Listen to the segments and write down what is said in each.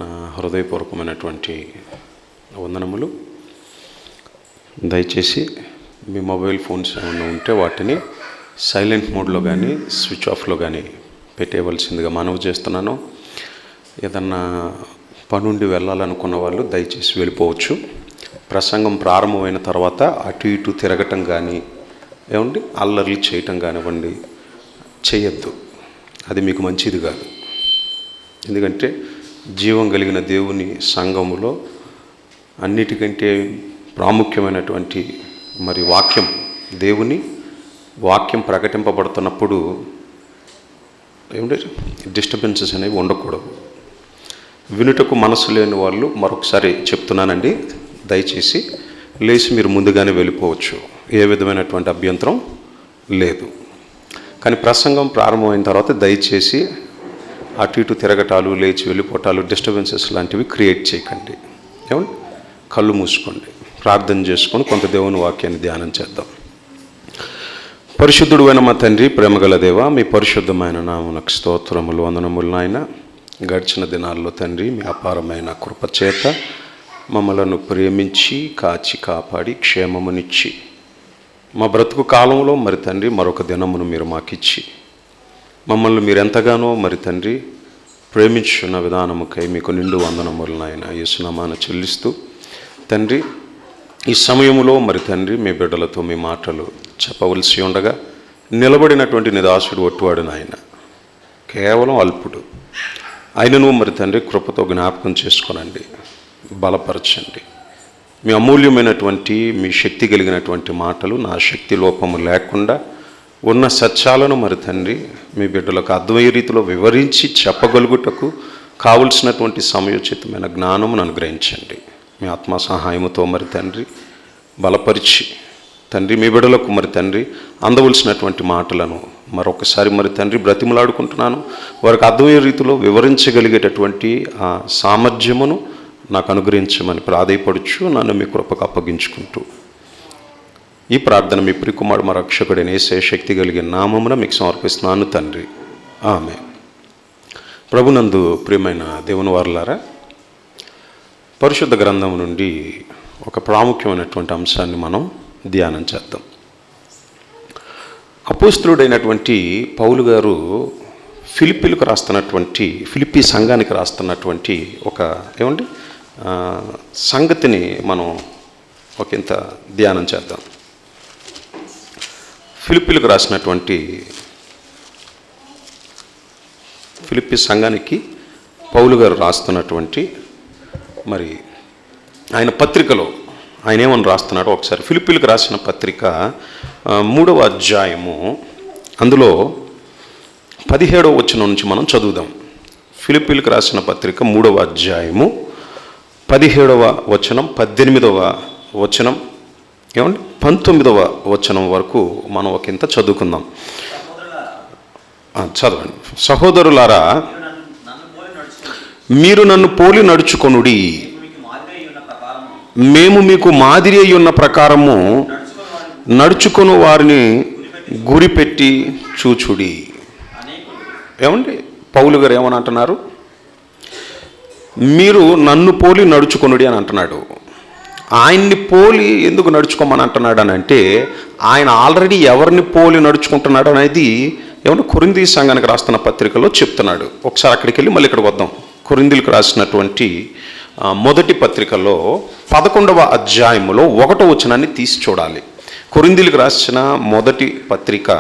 నా హృదయపూర్వకమైనటువంటి వందనములు. దయచేసి మీ మొబైల్ ఫోన్స్ ఏమైనా ఉంటే వాటిని సైలెంట్ మోడ్లో కానీ స్విచ్ ఆఫ్లో కానీ పెట్టేయవలసిందిగా మనవి చేస్తున్నాను. ఏదన్నా పనుండి వెళ్ళాలనుకున్న వాళ్ళు దయచేసి వెళ్ళిపోవచ్చు. ప్రసంగం ప్రారంభమైన తర్వాత అటు ఇటు తిరగటం కానీ అల్లర్లు చేయటం కానివ్వండి చేయొద్దు. అది మీకు మంచిది కాదు. ఎందుకంటే జీవం కలిగిన దేవుని సంఘములో అన్నిటికంటే ప్రాముఖ్యమైనటువంటి దేవుని వాక్యం ప్రకటింపబడుతున్నప్పుడు డిస్టర్బెన్సెస్ అనేవి ఉండకూడదు. వినుటకు మనసు లేని వాళ్ళు మరొకసారి చెప్తున్నానండి, దయచేసి లేచి మీరు ముందుగానే వెళ్ళిపోవచ్చు. ఏ విధమైనటువంటి అభ్యంతరం లేదు. కానీ ప్రసంగం ప్రారంభమైన తర్వాత దయచేసి అటు ఇటు తిరగటాలు, లేచి వెళ్ళిపోవటాలు, డిస్టర్బెన్సెస్ లాంటివి క్రియేట్ చేయకండి. కళ్ళు మూసుకోండి, ప్రార్థన చేసుకొని కొంత దేవుని వాక్యాన్ని ధ్యానం చేద్దాం. పరిశుద్ధుడు అయిన మా తండ్రి, ప్రేమగల దేవ, మీ పరిశుద్ధమైన నామమునకు స్తోత్రములు, వందనములు నాయన. గడిచిన దినాల్లో తండ్రి మీ అపారమైన కృపచేత మమ్మలను ప్రేమించి కాచి కాపాడి క్షేమమునిచ్చి మా బ్రతుకు కాలంలో తండ్రి మరొక దినమును మీరు మాకిచ్చి మమ్మల్ని మీరు ఎంతగానో తండ్రి ప్రేమించున్న విధానముకై మీకు నిండు వందనములు నాయన యేసునామాన చెల్లిస్తూ తండ్రి ఈ సమయంలో తండ్రి మీ బిడ్డలతో మీ మాటలు చెప్పవలసి ఉండగా నిలబడినటువంటి నిదాసుడు ఒట్టువాడు నాయన, కేవలం అల్పుడు. ఆయనను తండ్రి కృపతో జ్ఞాపకం చేసుకోనండి, బలపరచండి. మీ అమూల్యమైనటువంటి మీ శక్తి కలిగినటువంటి మాటలు నా శక్తి లోపము లేకుండా ఉన్న సత్యాలను తండ్రి మీ బిడ్డలకు అర్థమయ్యే రీతిలో వివరించి చెప్పగలుగుటకు కావలసినటువంటి సమయోచితమైన జ్ఞానమును అనుగ్రహించండి. మీ ఆత్మ సహాయముతో తండ్రి బలపరిచి తండ్రి మీ బిడ్డలకు తండ్రి అందవలసినటువంటి మాటలను మరొకసారి తండ్రి బ్రతిమలాడుకుంటున్నాను. వారికి అర్థమయ్యే రీతిలో వివరించగలిగేటటువంటి ఆ సామర్థ్యమును నాకు అనుగ్రహించమని ప్రాధేయపడుచు నన్ను మీ కృపకు అప్పగించుకుంటూ ఈ ప్రార్థన మీ ప్రియకుమారుడు మా రక్షకుడైన యేసయ్య శక్తి కలిగిన నామమున మీకు సమర్పిస్తున్నాను తండ్రి, ఆమెన్. ప్రభునందు ప్రియమైన దేవుని వారలారా, పరిశుద్ధ గ్రంథం నుండి ఒక ప్రాముఖ్యమైనటువంటి అంశాన్ని మనం ధ్యానం చేద్దాం. అపోస్తలుడైనటువంటి పౌలు గారు ఫిలిప్పీ సంఘానికి రాస్తున్నటువంటి ఒక సంగతిని మనం ఒకంత ధ్యానం చేద్దాం. ఫిలిప్పీలకు రాసినటువంటి ఫిలిప్పీ సంఘానికి పౌలు గారు రాస్తున్నటువంటి ఆయన పత్రికలో ఆయన ఏమని రాస్తున్నాడో ఒకసారి ఫిలిప్పీలకు రాసిన పత్రిక 3వ అధ్యాయము అందులో 17వ వచనం నుంచి మనం చదువుదాం. ఫిలిప్పీలకు రాసిన పత్రిక 3వ అధ్యాయము 17వ వచనం 18వ వచనం 19వ వచనం వరకు మనం ఒకంత చదువుకుందాం. చదవండి. సహోదరులారా, మీరు నన్ను పోలి నడుచుకొనుడి, మేము మీకు మాదిరి అయి ఉన్న ప్రకారము నడుచుకొను వారిని గురిపెట్టి చూచుడి. పౌలు గారు ఏమని అంటున్నారు? మీరు నన్ను పోలి నడుచుకొనుడి అని అంటున్నాడు. ఆయన్ని పోలి ఎందుకు నడుచుకోమని అంటున్నాడు అని అంటే, ఆయన ఆల్రెడీ ఎవరిని పోలి నడుచుకుంటున్నాడు అనేది కొరింథీ సంఘానికి రాస్తున్న పత్రికలో చెప్తున్నాడు. ఒకసారి అక్కడికి వెళ్ళి మళ్ళీ ఇక్కడికి వద్దాం. కొరింథీలకు రాసినటువంటి మొదటి పత్రికలో 11వ అధ్యాయములో 1వ వచనాన్ని తీసి చూడాలి. కొరింథీలకు రాసిన మొదటి పత్రిక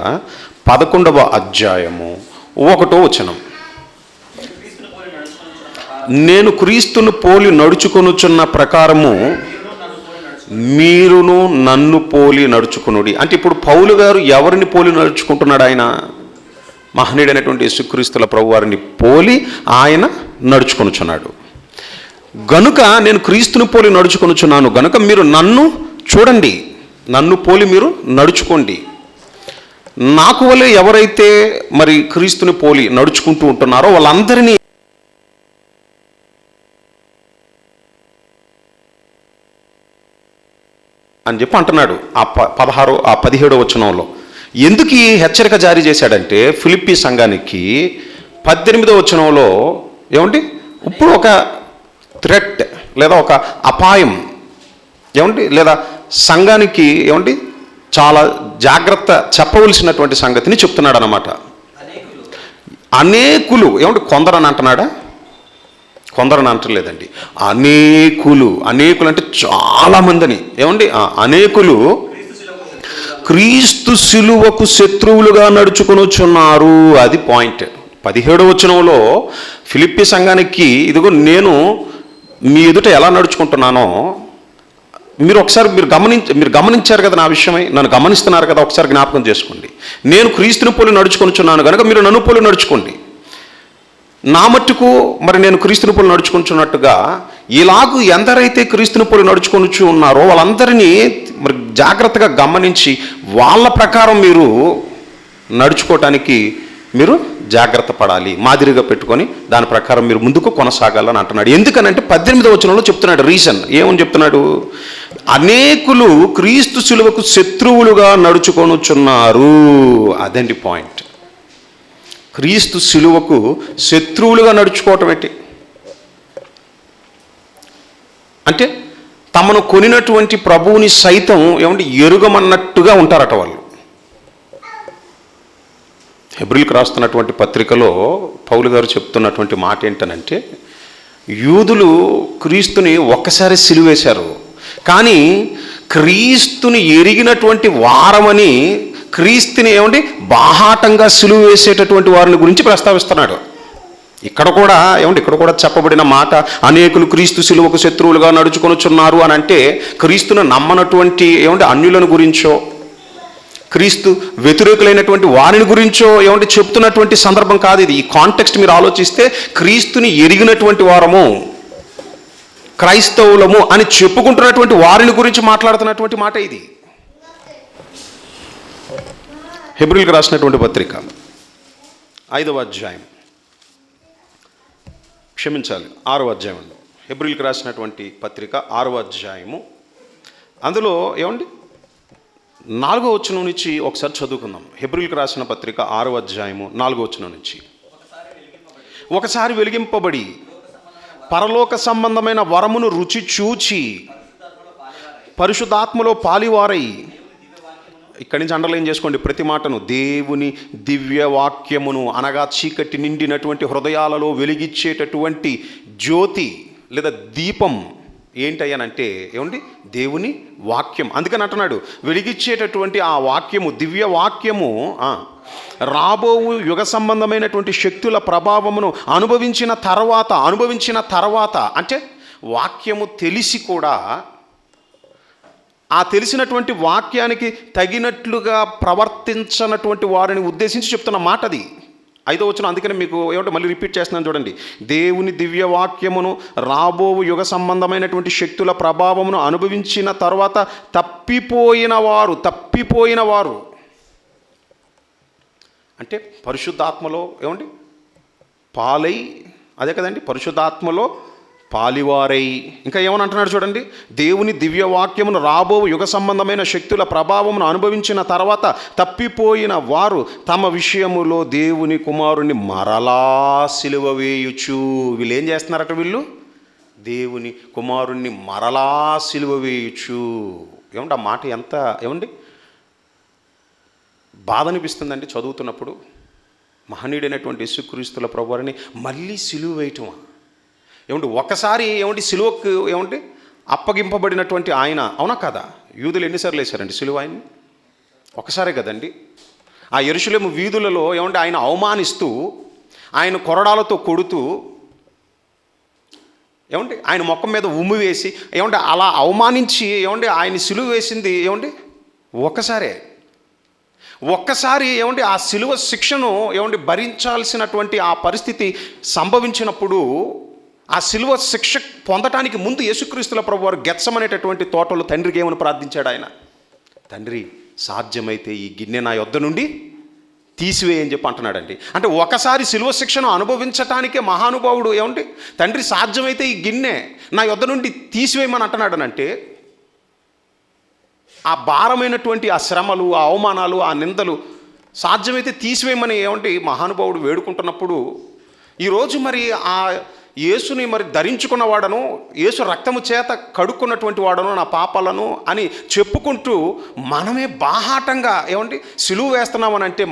11వ అధ్యాయము 1వ వచనం. నేను క్రీస్తును పోలి నడుచుకొనుచున్న ప్రకారము మీరును నన్ను పోలి నడుచుకునుడి. అంటే ఇప్పుడు పౌలు గారు ఎవరిని పోలి నడుచుకుంటున్నాడు? ఆయన మహనీయుడైనటువంటి యేసుక్రీస్తుల ప్రభు వారిని పోలి ఆయన నడుచుకొనుచున్నాడు. గనుక నేను క్రీస్తుని పోలి నడుచుకొనుచున్నాను గనుక మీరు నన్ను చూడండి, నన్ను పోలి మీరు నడుచుకోండి. నాకు వలె ఎవరైతే క్రీస్తుని పోలి నడుచుకుంటూ ఉంటున్నారో వాళ్ళందరినీ అని చెప్పి అంటున్నాడు. ఆ 17వ వచనంలో ఎందుకు ఈ హెచ్చరిక జారీ చేశాడంటే, ఫిలిప్పీ సంఘానికి 18వ వచనంలో ఇప్పుడు ఒక థ్రెట్ లేదా ఒక అపాయం లేదా సంఘానికి చాలా జాగ్రత్త చెప్పవలసినటువంటి సంగతిని చెప్తున్నాడు అన్నమాట. అనేకులు కొందరని అంటున్నాడా? కొందరని అంటలేదండి, అనేకులు అంటే చాలామందిని అనేకులు క్రీస్తు శిలువకు శత్రువులుగా నడుచుకొనుచున్నారు. అది పాయింట్. 17వ వచనంలో ఫిలిప్పీ సంఘానికి ఇదిగో నేను మీ ఎదుట ఎలా నడుచుకుంటున్నానో మీరు గమనించారు కదా, నా విషయమై నన్ను గమనిస్తున్నారు కదా, ఒకసారి జ్ఞాపకం చేసుకోండి. నేను క్రీస్తుని పోలి నడుచుకొనుచున్నాను కనుక మీరు నన్ను పోలి నడుచుకోండి. నా మట్టుకు మరి నేను క్రీస్తుని పోలి నడుచుకుంటున్నట్టుగా ఇలాగూ ఎందరైతే క్రీస్తుని పోలి నడుచుకొనుచు ఉన్నారో వాళ్ళందరినీ మరి జాగ్రత్తగా గమనించి వాళ్ళ ప్రకారం మీరు నడుచుకోవటానికి మీరు జాగ్రత్త పడాలి, మాదిరిగా పెట్టుకొని దాని ప్రకారం మీరు ముందుకు కొనసాగాలని అంటున్నాడు. ఎందుకనంటే 18వ వచనంలో చెప్తున్నాడు రీజన్. ఏమని చెప్తున్నాడు? అనేకులు క్రీస్తు శిలువకు శత్రువులుగా నడుచుకొనుచున్నారు. అదండి పాయింట్. క్రీస్తు శిలువకు శత్రువులుగా నడుచుకోవటం ఏంటి అంటే తమను కొనినటువంటి ప్రభువుని సైతం ఎరుగమన్నట్టుగా ఉంటారట వాళ్ళు. హెబ్రీయులకు రాస్తున్నటువంటి పత్రికలో పౌలు గారు చెప్తున్నటువంటి మాట ఏంటనంటే, యూదులు క్రీస్తుని ఒక్కసారి సిలువేశారు, కానీ క్రీస్తుని ఎరిగినటువంటి వారమని క్రీస్తుని బాహాటంగా సిలువ వేసేటటువంటి వారిని గురించి ప్రస్తావిస్తున్నాడు. ఇక్కడ కూడా చెప్పబడిన మాట, అనేకులు క్రీస్తు శిలువకు శత్రువులుగా నడుచుకొనుచున్నారు అని అంటే క్రీస్తును నమ్మనటువంటి అన్యులను గురించో క్రీస్తు వ్యతిరేకులైనటువంటి వారిని గురించో చెప్తున్నటువంటి సందర్భం కాదు ఇది. ఈ కాంటెక్స్ట్ మీరు ఆలోచిస్తే క్రీస్తుని ఎరిగినటువంటి వారము, క్రైస్తవులము అని చెప్పుకుంటున్నటువంటి వారిని గురించి మాట్లాడుతున్నటువంటి మాట ఇది. హెబ్రీయులకు రాసినటువంటి పత్రిక 5వ అధ్యాయం, 6వ అధ్యాయం అండి. హెబ్రీయులకు రాసినటువంటి పత్రిక 6వ అధ్యాయము, అందులో 4వ వచనం నుంచి ఒకసారి చదువుకుందాం. హెబ్రీయులకు రాసిన పత్రిక 6వ అధ్యాయము 4వ వచనం నుంచి. ఒకసారి వెలిగింపబడి పరలోక సంబంధమైన వరమును రుచి చూచి పరిశుద్ధాత్మలో పాలివారై, ఇక్కడి నుంచి అండర్లైన్ చేసుకోండి ప్రతి మాటను, దేవుని దివ్య వాక్యమును అనగా చీకటి నిండినటువంటి హృదయాలలో వెలిగించేటటువంటి జ్యోతి లేదా దీపం ఏంటయ్యానంటే దేవుని వాక్యం. అందుకని అంటున్నాడు వెలిగించేటటువంటి ఆ వాక్యము, దివ్య వాక్యము రాబోవు యుగ సంబంధమైనటువంటి శక్తుల ప్రభావమును అనుభవించిన తర్వాత అంటే వాక్యము తెలిసి కూడా ఆ తెలిసినటువంటి వాక్యానికి తగినట్లుగా ప్రవర్తించనటువంటి వారిని ఉద్దేశించి చెప్తున్న మాట అది. 5వ వచనం. అందుకని మీకు మళ్ళీ రిపీట్ చేస్తున్నాను చూడండి. దేవుని దివ్య వాక్యమును రాబోవు యుగ సంబంధమైనటువంటి శక్తుల ప్రభావమును అనుభవించిన తర్వాత తప్పిపోయిన వారు అంటే పరిశుద్ధాత్మలో పాలై, అదే కదండి, పరిశుద్ధాత్మలో పాలివారై. ఇంకా ఏమని అంటున్నాడు చూడండి, దేవుని దివ్య వాక్యమును రాబోవు యుగ సంబంధమైన శక్తుల ప్రభావమును అనుభవించిన తర్వాత తప్పిపోయిన వారు తమ విషయములో దేవుని కుమారుని మరలా సిలువ వేయుచు. వీళ్ళు ఏం చేస్తున్నారట? వీళ్ళు దేవుని కుమారుణ్ణి మరలా సిలువ వేయుచు. ఆ మాట ఎంత బాధ అనిపిస్తుందండి చదువుతున్నప్పుడు. మహనీయుడైనటువంటి యేసుక్రీస్తుల ప్రభువారిని మళ్ళీ సిలువ వేయటమా? ఒకసారి సిలువకు అప్పగింపబడినటువంటి ఆయన, అవునా కదా? యూదులు ఎన్నిసార్లు వేశారండి సిలువ ఆయన్ని? ఒకసారే కదండి. ఆ యెరూషలేము వీధులలో ఆయన అవమానిస్తూ, ఆయన కొరడాలతో కొడుతూ, ఆయన ముఖం మీద ఉమ్మి వేసి అలా అవమానించి ఆయన సిలువ వేసింది ఒక్కసారి ఆ సిలువ శిక్షను భరించాల్సినటువంటి ఆ పరిస్థితి సంభవించినప్పుడు, ఆ సిలువ శిక్ష పొందటానికి ముందు యేసుక్రీస్తుల ప్రభువారు గెత్సెమనేటటువంటి తోటలో తండ్రికి ఏమని ప్రార్థించాడు ఆయన? తండ్రి, సాధ్యమైతే ఈ గిన్నె నా యొద్ద నుండి తీసివేయని చెప్పి అంటున్నాడండి. అంటే ఒకసారి సిలువ శిక్షను అనుభవించటానికే మహానుభావుడు తండ్రి సాధ్యమైతే ఈ గిన్నె నా యొద్ద నుండి తీసివేయమని అంటున్నాడనంటే, ఆ భారమైనటువంటి ఆ శ్రమలు, ఆ అవమానాలు, ఆ నిందలు సాధ్యమైతే తీసివేయమని మహానుభావుడు వేడుకుంటున్నప్పుడు, ఈరోజు మరి ఆ యేసుని మరి ధరించుకున్న వాడను, యేసు రక్తము చేత కడుక్కున్నటువంటి వాడను నా పాపాలను అని చెప్పుకుంటూ మనమే బాహాటంగా ఏమండి సిలువ వేస్తున్నామని అంటే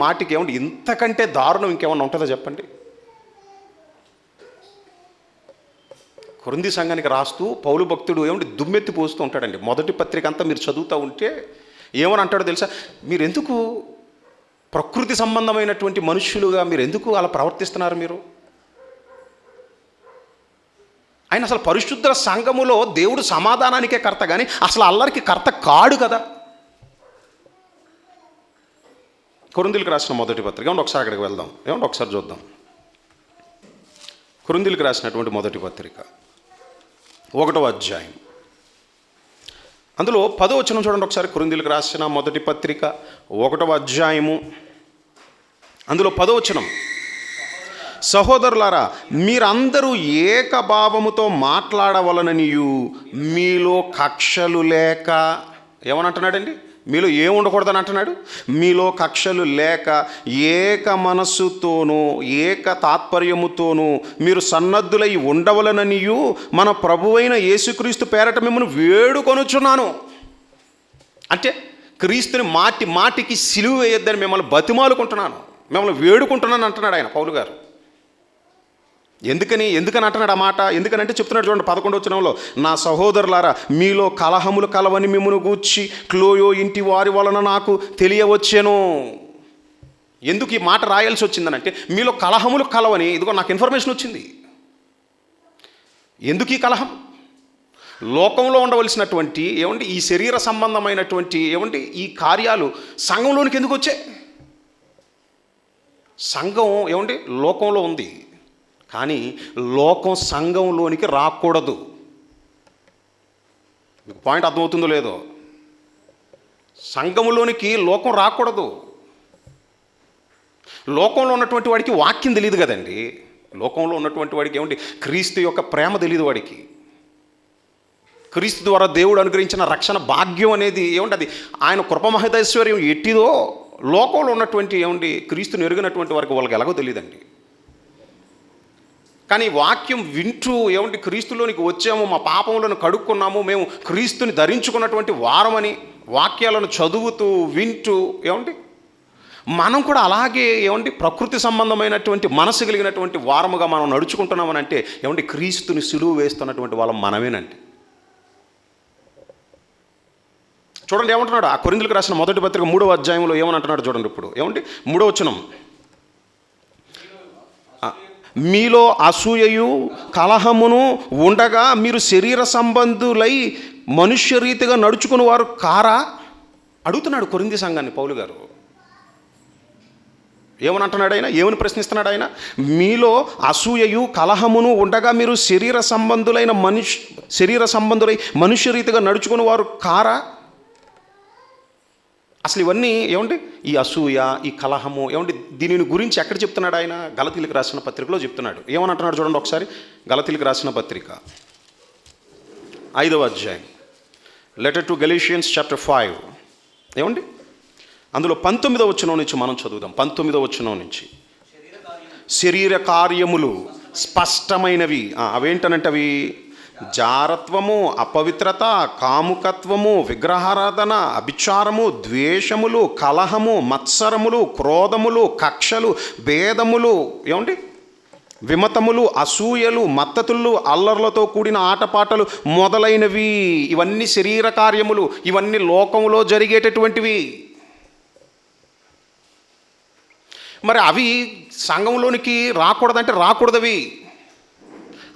మాటికి ఏమండి ఇంతకంటే దారుణం ఇంకేమన్నా ఉంటుందో చెప్పండి. కొరింథీ సంఘానికి రాస్తూ పౌలు భక్తుడు ఏమంటే దుమ్మెత్తి పోస్తూ ఉంటాడండి. మొదటి పత్రిక అంతా మీరు చదువుతూ ఉంటే ఏమని అంటాడో తెలుసా? మీరు ఎందుకు ప్రకృతి సంబంధమైనటువంటి మనుష్యులుగా మీరు ఎందుకు అలా ప్రవర్తిస్తున్నారు? మీరు ఆయన అసలు పరిశుద్ధ సంఘములో దేవుడు సమాధానానికే కర్త, కానీ అసలు అల్లరికి కర్త కాడు కదా. కొరింథీలకు రాసిన మొదటి పత్రిక ఏమంటే ఒకసారి అక్కడికి వెళ్దాం, ఏమంటే ఒకసారి చూద్దాం. కొరింథీలకు రాసినటువంటి మొదటి పత్రిక 1వ అధ్యాయం, అందులో 10వ వచనం చూడండి ఒకసారి. కొరింథీలకు రాసిన మొదటి పత్రిక 1వ అధ్యాయము, అందులో 10వ వచనం, సహోదరులారా మీరందరూ ఏకభావముతో మాట్లాడవలననియు మీలో కక్షలు లేక, ఏమనంటున్నాడండి? మీలో ఏం ఉండకూడదని అంటున్నాడు. మీలో కక్షలు లేక ఏక మనస్సుతోనూ ఏక తాత్పర్యముతోనూ మీరు సన్నద్ధులై ఉండవలననియు మన ప్రభువైన యేసుక్రీస్తు పేరట మిమ్మల్ని వేడుకొనుచున్నాను. అంటే క్రీస్తుని మాటికి సిలువ వేయొద్దని మిమ్మల్ని బతిమాలుకుంటున్నాను, మిమ్మల్ని వేడుకుంటున్నాను అంటున్నాడు ఆయన పౌలు గారు. ఎందుకని అంటున్నాడు ఆ మాట? ఎందుకనంటే చెప్తున్నాడు చూడండి 11వ వచనంలో, నా సహోదరులారా మీలో కలహములు కలవని మిమ్మును గూర్చి క్లోయో ఇంటి వారి వలన నాకు తెలియవచ్చెను. ఎందుకు ఈ మాట రాయాల్సి వచ్చిందనంటే మీలో కలహములు కలవని, ఇదిగో నాకు ఇన్ఫర్మేషన్ వచ్చింది. ఎందుకు ఈ కలహం? లోకంలో ఉండవలసినటువంటి ఏమండి ఈ శరీర సంబంధమైనటువంటి ఏమండి ఈ కార్యాలు సంఘంలోనికి ఎందుకు వచ్చాయి? సంఘం ఏమండి లోకంలో ఉంది, కానీ లోకం సంఘంలోనికి రాకూడదు. మీకు పాయింట్ అర్థమవుతుందో లేదో? సంఘంలోనికి లోకం రాకూడదు. లోకంలో ఉన్నటువంటి వాడికి వాక్యం తెలియదు కదండి. లోకంలో ఉన్నటువంటి వాడికి ఏమండి క్రీస్తు యొక్క ప్రేమ తెలియదు వాడికి. క్రీస్తు ద్వారా దేవుడు అనుగ్రహించిన రక్షణ భాగ్యం అనేది ఏమంటే అది ఆయన కృపమహదైశ్వర్యం ఎట్టిదో లోకంలో ఉన్నటువంటి ఏమండి క్రీస్తుని ఎరిగినటువంటి వారికి వాళ్ళకి ఎలాగో తెలియదండి. కానీ వాక్యం వింటూ ఏమంటే క్రీస్తులోనికి వచ్చాము, మా పాపములను కడుక్కున్నాము, మేము క్రీస్తుని ధరించుకున్నటువంటి వారమని వాక్యాలను చదువుతూ వింటూ ఏమండి మనం కూడా అలాగే ఏమండి ప్రకృతి సంబంధమైనటువంటి మనసు కలిగినటువంటి వారముగా మనం నడుచుకుంటున్నామని అంటే ఏమండి క్రీస్తుని సిలువ వేస్తున్నటువంటి వాళ్ళం మనమేనండి. చూడండి ఏమంటున్నాడు ఆ కొరింథీలకు రాసిన మొదటి పత్రిక 3వ అధ్యాయంలో ఏమని అంటున్నాడు చూడండి. ఇప్పుడు ఏమండి 3వ వచనం, మీలో అసూయయు కలహమును ఉండగా మీరు శరీర సంబంధులై మనుష్య రీతిగా నడుచుకుని వారు కారా అడుగుతున్నాడు కొరింథీ సంఘాన్ని పౌలు గారు. ఏమని అంటున్నాడు ఆయన? ఏమని ప్రశ్నిస్తున్నాడు ఆయన? మీలో అసూయయు కలహమును ఉండగా మీరు శరీర సంబంధులై మనుష్య రీతిగా నడుచుకుని వారు కారా? అసలు ఇవన్నీ ఏమండి ఈ అసూయ ఈ కలహము ఏమండి దీనిని గురించి ఎక్కడ చెప్తున్నాడు ఆయన? గలతీలకు రాసిన పత్రికలో చెప్తున్నాడు. ఏమని అంటున్నాడు చూడండి ఒకసారి. గలతీలకు రాసిన పత్రిక 5వ అధ్యాయం, లెటర్ టు గలీషియన్స్ చాప్టర్ 5 ఏమండి అందులో 19వ వచనం నుంచి మనం చదువుదాం. 19వ వచనం నుంచి, శరీర కార్యములు స్పష్టమైనవి. అవేంటనంటే అవి జారత్వము, అపవిత్రత, కాముకత్వము, విగ్రహారాధన, అభిచారము, ద్వేషములు, కలహము, మత్సరములు, క్రోధములు, కక్షలు, భేదములు, ఏమండి విమతములు, అసూయలు, మత్తతులు, అల్లర్లతో కూడిన ఆటపాటలు మొదలైనవి. ఇవన్నీ శరీర కార్యములు, ఇవన్నీ లోకంలో జరిగేటటువంటివి. మరి అవి సంఘంలోనికి రాకూడదంటే రాకూడదవి.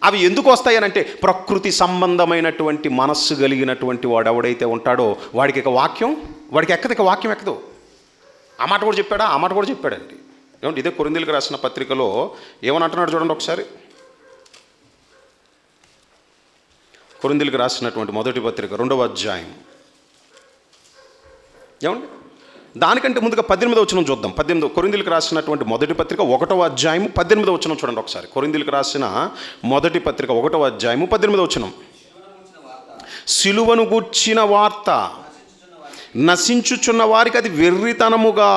అవి ఎందుకు వస్తాయనంటే ప్రకృతి సంబంధమైనటువంటి మనస్సు కలిగినటువంటి వాడు ఎవడైతే ఉంటాడో వాడికి ఎక్కదు వాక్యం ఎక్కదు. ఆ మాట కూడా చెప్పాడా? ఆ మాట కూడా చెప్పాడండి. ఏమంటే ఇదే కొరింథీలకు రాసిన పత్రికలో ఏమని అంటున్నాడు చూడండి ఒకసారి. కొరింథీలకు రాసినటువంటి మొదటి పత్రిక 2వ అధ్యాయం ఏమండి దానికంటే ముందుగా 18వ వచనం చూద్దాం. కొరింథీలకు రాసినటువంటి మొదటి పత్రిక 1వ అధ్యాయము 18వ వచనం చూడండి ఒకసారి. కొరింథీలకు రాసిన మొదటి పత్రిక 1వ అధ్యాయము 18వ వచనం, సిలువను గూర్చిన వార్త నశించుచున్న వారికి అది వెర్రితనముగా.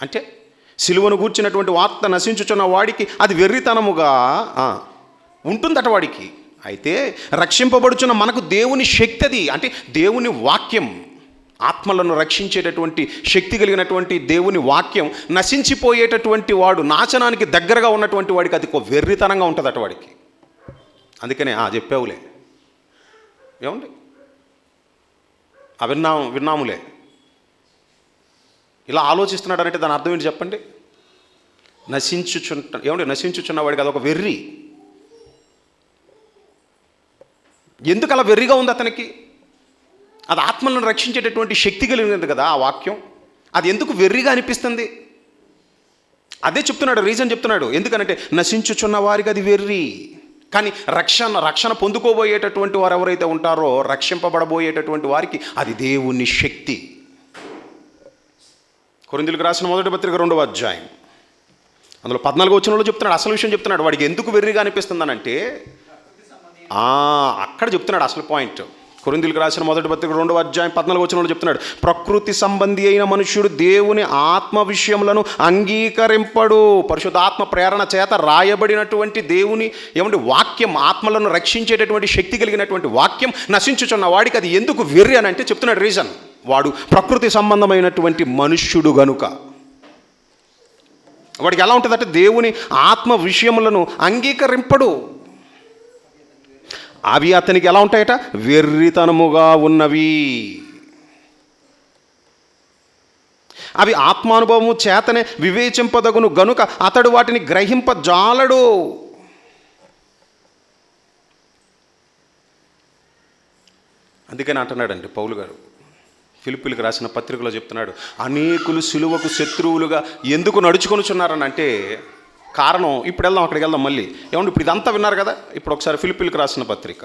అంటే సిలువను గూర్చినటువంటి వార్త నశించుచున్న వాడికి అది వెర్రితనముగా ఉంటుందట వాడికి. అయితే రక్షింపబడుచున్న మనకు దేవుని శక్తి అది, అంటే దేవుని వాక్యం, ఆత్మలను రక్షించేటటువంటి శక్తి కలిగినటువంటి దేవుని వాక్యం నశించిపోయేటటువంటి వాడు, నాశనానికి దగ్గరగా ఉన్నటువంటి వాడికి అది ఒక వెర్రితనంగా ఉంటుందట వాడికి. అందుకనే చెప్పావులే, ఏమండి విన్నాములే, ఇలా ఆలోచిస్తున్నాడంటే దాని అర్థం ఏంటి చెప్పండి? నశించుచున్న వాడికి అదొక వెర్రి. ఎందుకు అలా వెర్రిగా ఉంది అతనికి? అది ఆత్మలను రక్షించేటటువంటి శక్తి కలిగినది కదా ఆ వాక్యం. అది ఎందుకు వెర్రిగా అనిపిస్తుంది? అదే చెప్తున్నాడు, రీజన్ చెప్తున్నాడు. ఎందుకనంటే నశించుచున్న వారికి అది వెర్రి. కానీ రక్షణ పొందుకోబోయేటటువంటి వారు ఎవరైతే ఉంటారో, రక్షింపబడబోయేటటువంటి వారికి అది దేవుని శక్తి. కొరింథీయులకు రాసిన మొదటి పత్రిక 2వ అధ్యాయం అందులో 14వ వచనంలో చెప్తున్నాడు, అసలు విషయం చెప్తున్నాడు. వాడికి ఎందుకు వెర్రిగా అనిపిస్తుందనంటే అక్కడ చెప్తున్నాడు అసలు పాయింట్. కొరింథీయులకు రాసిన మొదటి పత్రిక 2వ అధ్యాయం 14వ వచనంలో చెప్తున్నాడు, ప్రకృతి సంబంధి అయిన మనుష్యుడు దేవుని ఆత్మ విషయములను అంగీకరింపడు. పరిశుద్ధాత్మ ప్రేరణ చేత రాయబడినటువంటి దేవుని వాక్యం, ఆత్మలను రక్షించేటటువంటి శక్తి కలిగినటువంటి వాక్యం నశించుచున్న వాడికి అది ఎందుకు వెర్రి అని అంటే చెప్తున్నాడు రీజన్. వాడు ప్రకృతి సంబంధమైనటువంటి మనుష్యుడు గనుక. వాడికి ఎలా ఉంటుందంటే దేవుని ఆత్మ విషయములను అంగీకరింపడు. అవి అతనికి ఎలా ఉంటాయట? వెర్రితనముగా ఉన్నవి. అవి ఆత్మానుభవము చేతనే వివేచింపదగును గనుక అతడు వాటిని గ్రహింపజాలడు. అందుకని అంటున్నాడండి పౌలు గారు ఫిలిప్పీలకు రాసిన పత్రికలో చెప్తున్నాడు, అనేకులు సిలువకు శత్రువులుగా ఎందుకు నడుచుకొనుచున్నారని అంటే కారణం, ఇప్పుడు వెళ్దాం, అక్కడికి వెళ్దాం మళ్ళీ. ఇప్పుడు ఇదంతా విన్నారు కదా, ఇప్పుడు ఒకసారి ఫిలిప్పీలకు రాసిన పత్రిక,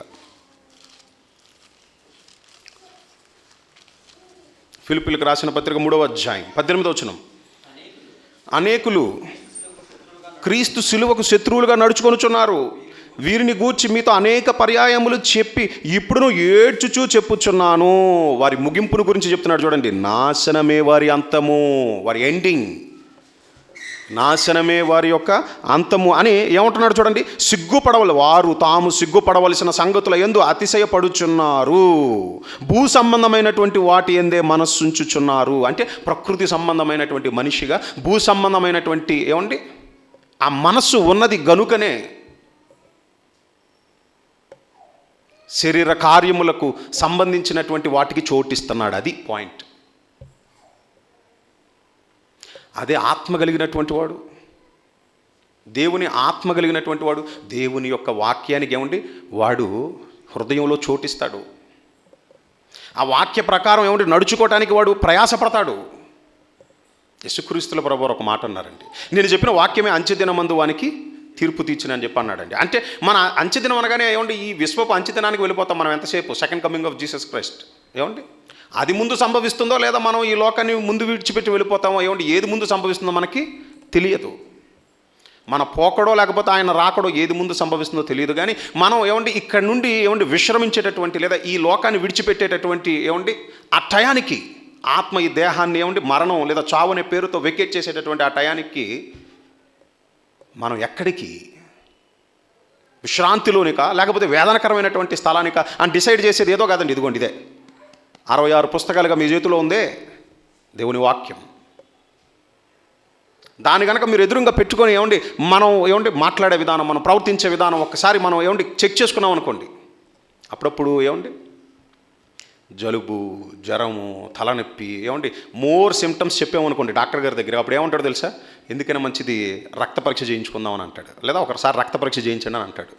ఫిలిప్పీలకు రాసిన పత్రిక 3వ అధ్యాయం 18వ వచనం, అనేకులు క్రీస్తు సిలువకు శత్రువులుగా నడుచుకొనుచున్నారు, వీరిని గూర్చి మీతో అనేక పర్యాయములు చెప్పి ఇప్పుడును ఏడ్చుచూ చెప్పుచున్నాను. వారి ముగింపును గురించి చెప్తున్నాడు చూడండి, నాశనమే వారి అంతము, వారి ఎండింగ్, నాశనమే వారి యొక్క అంతము అని ఏమంటున్నాడు చూడండి. వారు తాము సిగ్గుపడవలసిన సంగతుల యందు అతిశయపడుచున్నారు, భూ సంబంధమైనటువంటి వాటి ఎందే మనస్సుంచుచున్నారు. అంటే ప్రకృతి సంబంధమైనటువంటి మనిషిగా భూ సంబంధమైనటువంటి ఆ మనస్సు ఉన్నది గనుకనే శరీర కార్యములకు సంబంధించినటువంటి వాటికి చోటిస్తున్నాడు. అది పాయింట్. అదే ఆత్మ కలిగినటువంటి వాడు, దేవుని ఆత్మ కలిగినటువంటి వాడు దేవుని యొక్క వాక్యానికి వాడు హృదయంలో చోటిస్తాడు. ఆ వాక్య ప్రకారం నడుచుకోవటానికి వాడు ప్రయాసపడతాడు. యేసుక్రీస్తుల ప్రభువారు ఒక మాట అన్నారండి, నేను చెప్పిన వాక్యమే అంచెదినమందు వానికి తీర్పు తీర్చునని చెప్పి అన్నాడండి. అంటే మన అంచెదినం అనగానే ఈ విశ్వపు అంచెదినానికి వెళ్ళిపోతాం మనం ఎంతసేపు. Second coming of Jesus Christ అది ముందు సంభవిస్తుందో లేదా మనం ఈ లోకాన్ని ముందు విడిచిపెట్టి వెళ్ళిపోతామో ఏది ముందు సంభవిస్తుందో మనకి తెలియదు. మన పోకడో లేకపోతే ఆయన రాకడో ఏది ముందు సంభవిస్తుందో తెలియదు. కానీ మనం ఇక్కడ నుండి విశ్రమించేటటువంటి లేదా ఈ లోకాన్ని విడిచిపెట్టేటటువంటి ఆ టయానికి ఆత్మ ఈ దేహాన్ని మరణం లేదా చావు అనే పేరుతో వెకేట్ చేసేటటువంటి ఆ టయానికి మనం ఎక్కడికి, విశ్రాంతిలోనిక లేకపోతే వేదనకరమైనటువంటి స్థలానిక అని డిసైడ్ చేసేది ఏదో కాదండి. ఇదిగోండి ఇదే 66 పుస్తకాలుగా మీ చేతిలో ఉందే దేవుని వాక్యం. దాని కనుక మీరు ఎదురుగా పెట్టుకొని మనం మాట్లాడే విధానం, మనం ప్రవర్తించే విధానం ఒక్కసారి మనం చెక్ చేసుకున్నాం అనుకోండి. అప్పుడప్పుడు జలుబు, జ్వరము, తలనొప్పి మోర్ సిమ్టమ్స్ చెప్పామనుకోండి డాక్టర్ గారి దగ్గర, అప్పుడు ఏమంటాడు తెలుసా? ఎందుకైనా మంచిది రక్త పరీక్ష చేయించుకుందామని అంటాడు, లేదా ఒకసారి రక్త పరీక్ష చేయించండి అని అంటాడు.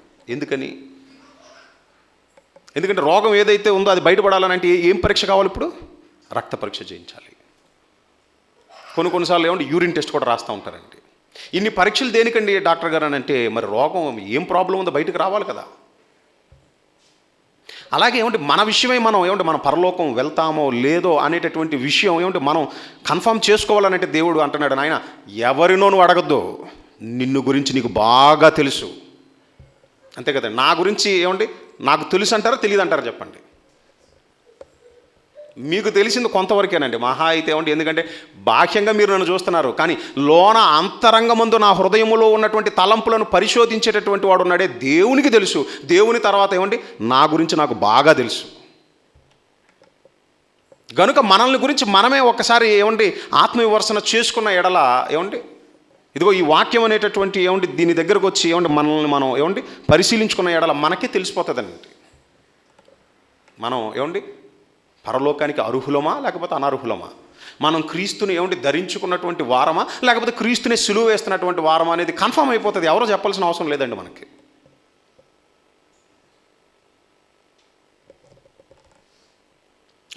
ఎందుకంటే రోగం ఏదైతే ఉందో అది బయటపడాలని అంటే ఏం పరీక్ష కావాలి? ఇప్పుడు రక్త పరీక్ష చేయించాలి. కొన్నిసార్లు యూరిన్ టెస్ట్ కూడా రాస్తూ ఉంటారండి. ఇన్ని పరీక్షలు దేనికండి డాక్టర్ గారు అని అంటే, మరి రోగం ఏం ప్రాబ్లం ఉందో బయటకు రావాలి కదా. అలాగే మన విషయమై మనం మనం పరలోకం వెళ్తామో లేదో అనేటటువంటి విషయం మనం కన్ఫర్మ్ చేసుకోవాలనంటే దేవుడు అంటున్నాడు, నాయన ఎవరినో నువ్వు అడగద్దు, నిన్ను గురించి నీకు బాగా తెలుసు. అంతే కదండి. నా గురించి నాకు తెలుసు అంటారా తెలియదు అంటారా చెప్పండి? మీకు తెలిసింది కొంతవరకేనండి, మహా అయితే ఏమండి. ఎందుకంటే బాహ్యంగా మీరు నన్ను చూస్తున్నారు, కానీ లోన అంతరంగమందు నా హృదయములో ఉన్నటువంటి తలంపులను పరిశోధించేటటువంటి వాడు ఉన్నాడే, దేవునికి తెలుసు. దేవుని తర్వాత ఏమండి, నా గురించి నాకు బాగా తెలుసు. గనుక మనల్ని గురించి మనమే ఒకసారి ఏమండి ఆత్మవిమర్శన చేసుకున్న ఎడల ఏమండి, ఇదిగో ఈ వాక్యం అనేటటువంటి ఏమండి దీని దగ్గరకు వచ్చి ఏమండి మనల్ని మనం ఏమండి పరిశీలించుకున్న ఎడల మనకే తెలిసిపోతుందండి. మనం ఏమండి పరలోకానికి అర్హులమా లేకపోతే అనర్హులమా, మనం క్రీస్తుని ఏమండి ధరించుకున్నటువంటి వారమా లేకపోతే క్రీస్తుని సిలువ వేస్తున్నటువంటి వారమా అనేది కన్ఫర్మ్ అయిపోతుంది. ఎవరో చెప్పాల్సిన అవసరం లేదండి మనకి.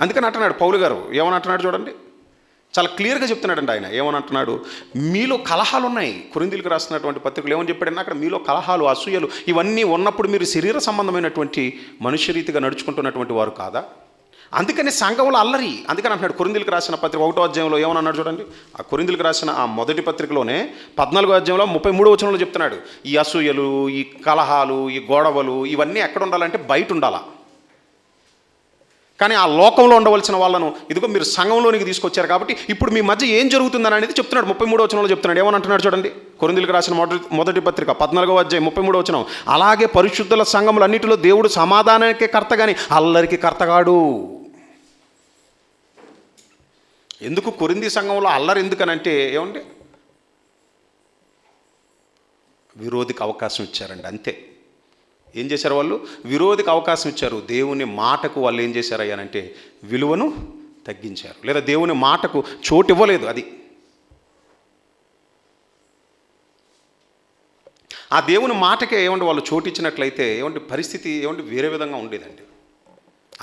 అందుకని అంటున్నాడు పౌలు గారు, ఏమని అంటున్నాడు చూడండి, చాలా క్లియర్గా చెప్తున్నాడండి ఆయన. ఏమని అంటున్నాడు, మీలో కలహాలు ఉన్నాయి. కొరింథీయులకు రాస్తున్నటువంటి పత్రికలు ఏమని చెప్పాడన్నా, అక్కడ మీలో కలహాలు, అసూయలు ఇవన్నీ ఉన్నప్పుడు మీరు శరీర సంబంధమైనటువంటి మనుష్యరీతిగా నడుచుకుంటున్నటువంటి వారు కాదా? అందుకని సంఘంలో అల్లరి. అందుకని అంటున్నాడు కొరింథీయులకు రాసిన పత్రిక 1వ అధ్యాయంలో ఏమని అన్నాడు చూడండి. ఆ కొరింథీయులకు రాసిన ఆ మొదటి పత్రికలోనే 14వ అధ్యాయంలో 33వ వచనంలో చెప్తున్నాడు, ఈ అసూయలు, ఈ కలహాలు, ఈ గొడవలు ఇవన్నీ ఎక్కడ ఉండాలంటే బయట ఉండాలా. కానీ ఆ లోకంలో ఉండవలసిన వాళ్ళను ఇదిగో మీరు సంఘంలోనికి తీసుకొచ్చారు కాబట్టి ఇప్పుడు మీ మధ్య ఏం జరుగుతుందని అనేది చెప్తున్నాడు. 33వ వచనంలో చెప్తున్నాడు. ఏమని చూడండి, కొరింథీయులకు రాసిన మొదటి పత్రిక 14వ అధ్యాయం 33వ వచనం, అలాగే పరిశుద్ధుల సంఘములన్నిటిలో దేవుడు సమాధానానికే కర్త గాని అల్లరికి కర్తగాడు. ఎందుకు కొరింథీ సంఘంలో అల్లరి ఎందుకనంటే ఏమండి, విరోధికి అవకాశం ఇచ్చారండి, అంతే. ఏం చేశారు వాళ్ళు, విరోధికి అవకాశం ఇచ్చారు. దేవుని మాటకు వాళ్ళు ఏం చేశారయ్యానంటే విలువను తగ్గించారు, లేదా దేవుని మాటకు చోటు ఇవ్వలేదు. అది ఆ దేవుని మాటకే ఏమంటే వాళ్ళు చోటు ఇచ్చినట్లయితే ఏమంటే పరిస్థితి ఏమంటే వేరే విధంగా ఉండేదండి.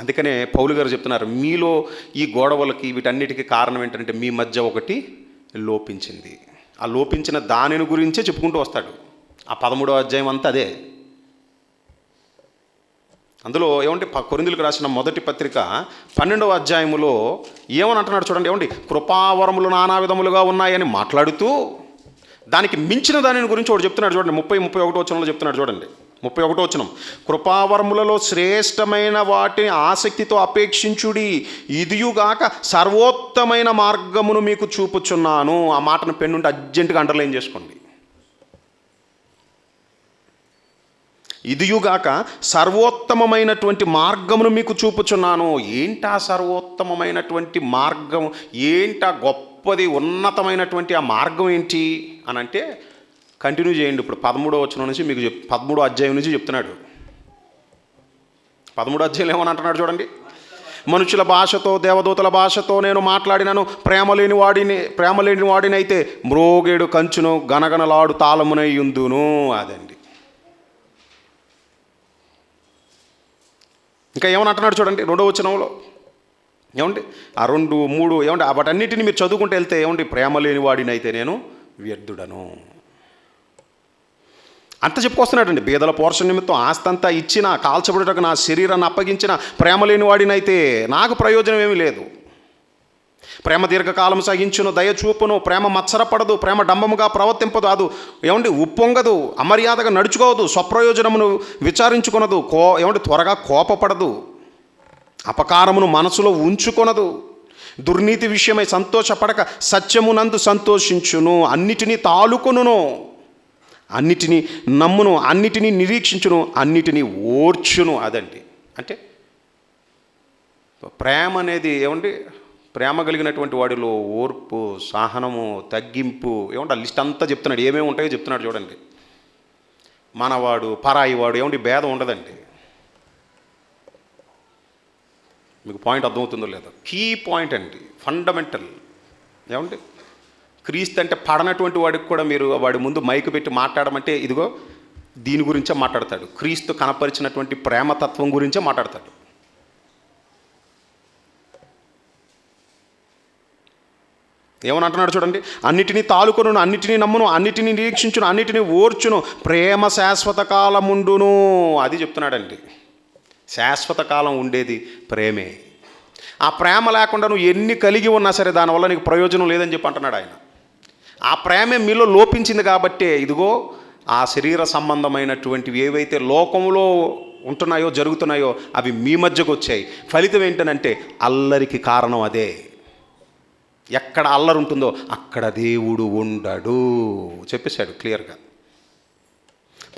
అందుకనే పౌలు గారు చెప్తున్నారు, మీలో ఈ గొడవలకి వీటన్నిటికీ కారణం ఏంటంటే మీ మధ్య ఒకటి లోపించింది. ఆ లోపించిన దానిని గురించే చెప్పుకుంటూ వస్తాడు. ఆ 13వ అధ్యాయం అంతా అదే. అందులో ఏమంటే కొరింథీయులకు రాసిన మొదటి పత్రిక 12వ అధ్యాయములో ఏమని అంటున్నాడు చూడండి. ఏమండి, కృపావరములు నానా విధములుగా ఉన్నాయని మాట్లాడుతూ దానికి మించిన దానిని గురించి ఒకటి చెప్తున్నాడు చూడండి. 31వ వచనంలో చెప్తున్నాడు చూడండి. 31వ వచనం, కృపావరములలో శ్రేష్టమైన వాటిని ఆసక్తితో అపేక్షించుడి, ఇదియుగాక సర్వోత్తమైన మార్గమును మీకు చూపుచున్నాను. ఆ మాటను పెన్నుండి అర్జెంటుగా అండర్లైన్ చేసుకోండి. ఇదియుగాక సర్వోత్తమమైనటువంటి మార్గమును మీకు చూపుచున్నాను. ఏంటా సర్వోత్తమమైనటువంటి మార్గం, ఏంటా గొప్పది ఉన్నతమైనటువంటి ఆ మార్గం ఏంటి అని అంటే కంటిన్యూ చేయండి. ఇప్పుడు 13వ వచనం నుంచి మీకు 13వ అధ్యాయం నుంచి చెప్తున్నాడు. 13వ అధ్యాయంలో ఏమని అంటున్నాడు చూడండి, మనుషుల భాషతో దేవదూతల భాషతో నేను మాట్లాడినను ప్రేమ లేని వాడినైతే మ్రోగేడు కంచును గనగనలాడు తాళమునై యుందును. అదండి. ఇంకా ఏమని అంటున్నాడు చూడండి 2వ వచనంలో. ఏమండి ఆ 2, 3 ఏమంటే వాటన్నిటిని మీరు చదువుకుంటూ వెళ్తే ఏమండి, ప్రేమ లేని వాడినైతే నేను వ్యర్థుడను అంత చెప్పుకొస్తున్నాడండి. బీదల పోర్షన్ నిమిత్తం ఆస్తంతా ఇచ్చిన, కాల్చబడుటకు నా శరీరాన్ని అప్పగించిన ప్రేమ లేని వాడినైతే నాకు ప్రయోజనం ఏమీ లేదు. ప్రేమ దీర్ఘకాలం సహించును, దయ చూపును, ప్రేమ మత్సరపడదు, ప్రేమ డంబముగా ప్రవర్తింపదు, అది ఏమండి ఉప్పొంగదు, అమర్యాదగా నడుచుకోవద్దు, స్వప్రయోజనమును విచారించుకొనదు, ఏమండి త్వరగా కోపపడదు, అపకారమును మనసులో ఉంచుకొనదు, దుర్నీతి విషయమై సంతోషపడక సత్యమునందు సంతోషించును, అన్నిటినీ తాలుకొనును, అన్నిటినీ నమ్మును, అన్నిటినీ నిరీక్షించును, అన్నిటినీ ఓర్చును. అదండి. అంటే ప్రేమ అనేది ఏమండి, ప్రేమ కలిగినటువంటి వాడిలో ఓర్పు, సహనము, తగ్గింపు ఏమంటే ఆ లిస్ట్ అంతా చెప్తున్నాడు. ఏమేమి ఉంటాయో చెప్తున్నాడు చూడండి. మనవాడు పరాయి వాడు ఏమంటే భేదం ఉండదండి. మీకు పాయింట్ అర్థమవుతుందో లేదో, కీ పాయింట్ అండి, ఫండమెంటల్. ఏమంటే క్రీస్తు అంటే పడనటువంటి వాడికి కూడా మీరు వాడి ముందు మైకు పెట్టి మాట్లాడమంటే ఇదిగో దీని గురించే మాట్లాడతాడు. క్రీస్తు కనపరిచినటువంటి ప్రేమతత్వం గురించే మాట్లాడతాడు. ఏమని అంటున్నాడు చూడండి, అన్నిటినీ తాలుకొను, అన్నిటినీ నమ్మును, అన్నిటినీ నిరీక్షించును, అన్నిటినీ ఓర్చును, ప్రేమ శాశ్వత కాలం ఉండును. అది చెప్తున్నాడండి. శాశ్వత కాలం ఉండేది ప్రేమే. ఆ ప్రేమ లేకుండా నువ్వు ఎన్ని కలిగి ఉన్నా సరే దానివల్ల నీకు ప్రయోజనం లేదని చెప్పి అంటున్నాడు ఆయన. ఆ ప్రేమే మీలో లోపించింది కాబట్టే ఇదిగో ఆ శరీర సంబంధమైనటువంటివి ఏవైతే లోకంలో ఉంటున్నాయో జరుగుతున్నాయో అవి మీ మధ్యకు వచ్చాయి. ఫలితం ఏంటనంటే అల్లరికి కారణం అదే. ఎక్కడ అల్లరి ఉంటుందో అక్కడ దేవుడు ఉండడు చెప్పేశాడు క్లియర్గా.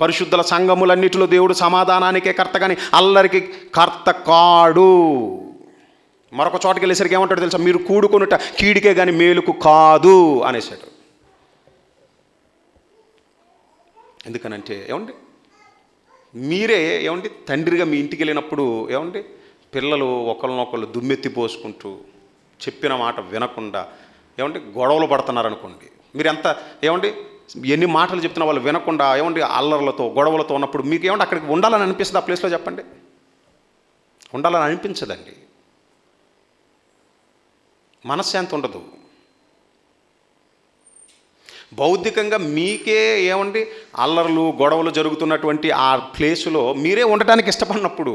పరిశుద్ధుల సంఘములన్నిటిలో దేవుడు సమాధానానికే కర్త, కానీ అల్లరికి కర్త కాడు. మరొక చోటకి వెళ్ళేసరికి ఏమంటాడు తెలుసా? మీరు కూడుకొనుట కీడికే కానీ మేలుకు కాదు అనేసాడు. ఎందుకనంటే ఏమండి, మీరే ఏమండి తండ్రిగా మీ ఇంటికి వెళ్ళినప్పుడు ఏమండి పిల్లలు ఒకళ్ళనొకళ్ళు దుమ్మెత్తి పోసుకుంటూ చెప్పిన మాట వినకుండా ఏమండి గొడవలు పడుతున్నారనుకోండి, మీరు ఎంత ఏమండి ఎన్ని మాటలు చెప్తున్నా వాళ్ళు వినకుండా ఏమండి అల్లర్లతో గొడవలతో ఉన్నప్పుడు మీకు ఏమంటే అక్కడికి ఉండాలని అనిపిస్తుంది? ఆ ప్లేస్లో చెప్పండి, ఉండాలని అనిపించదండి. మనశ్శాంతి ఉండదు. బౌద్ధికంగా మీకే ఏమండి అల్లర్లు గొడవలు జరుగుతున్నటువంటి ఆ ప్లేసులో మీరే ఉండటానికి ఇష్టపడినప్పుడు,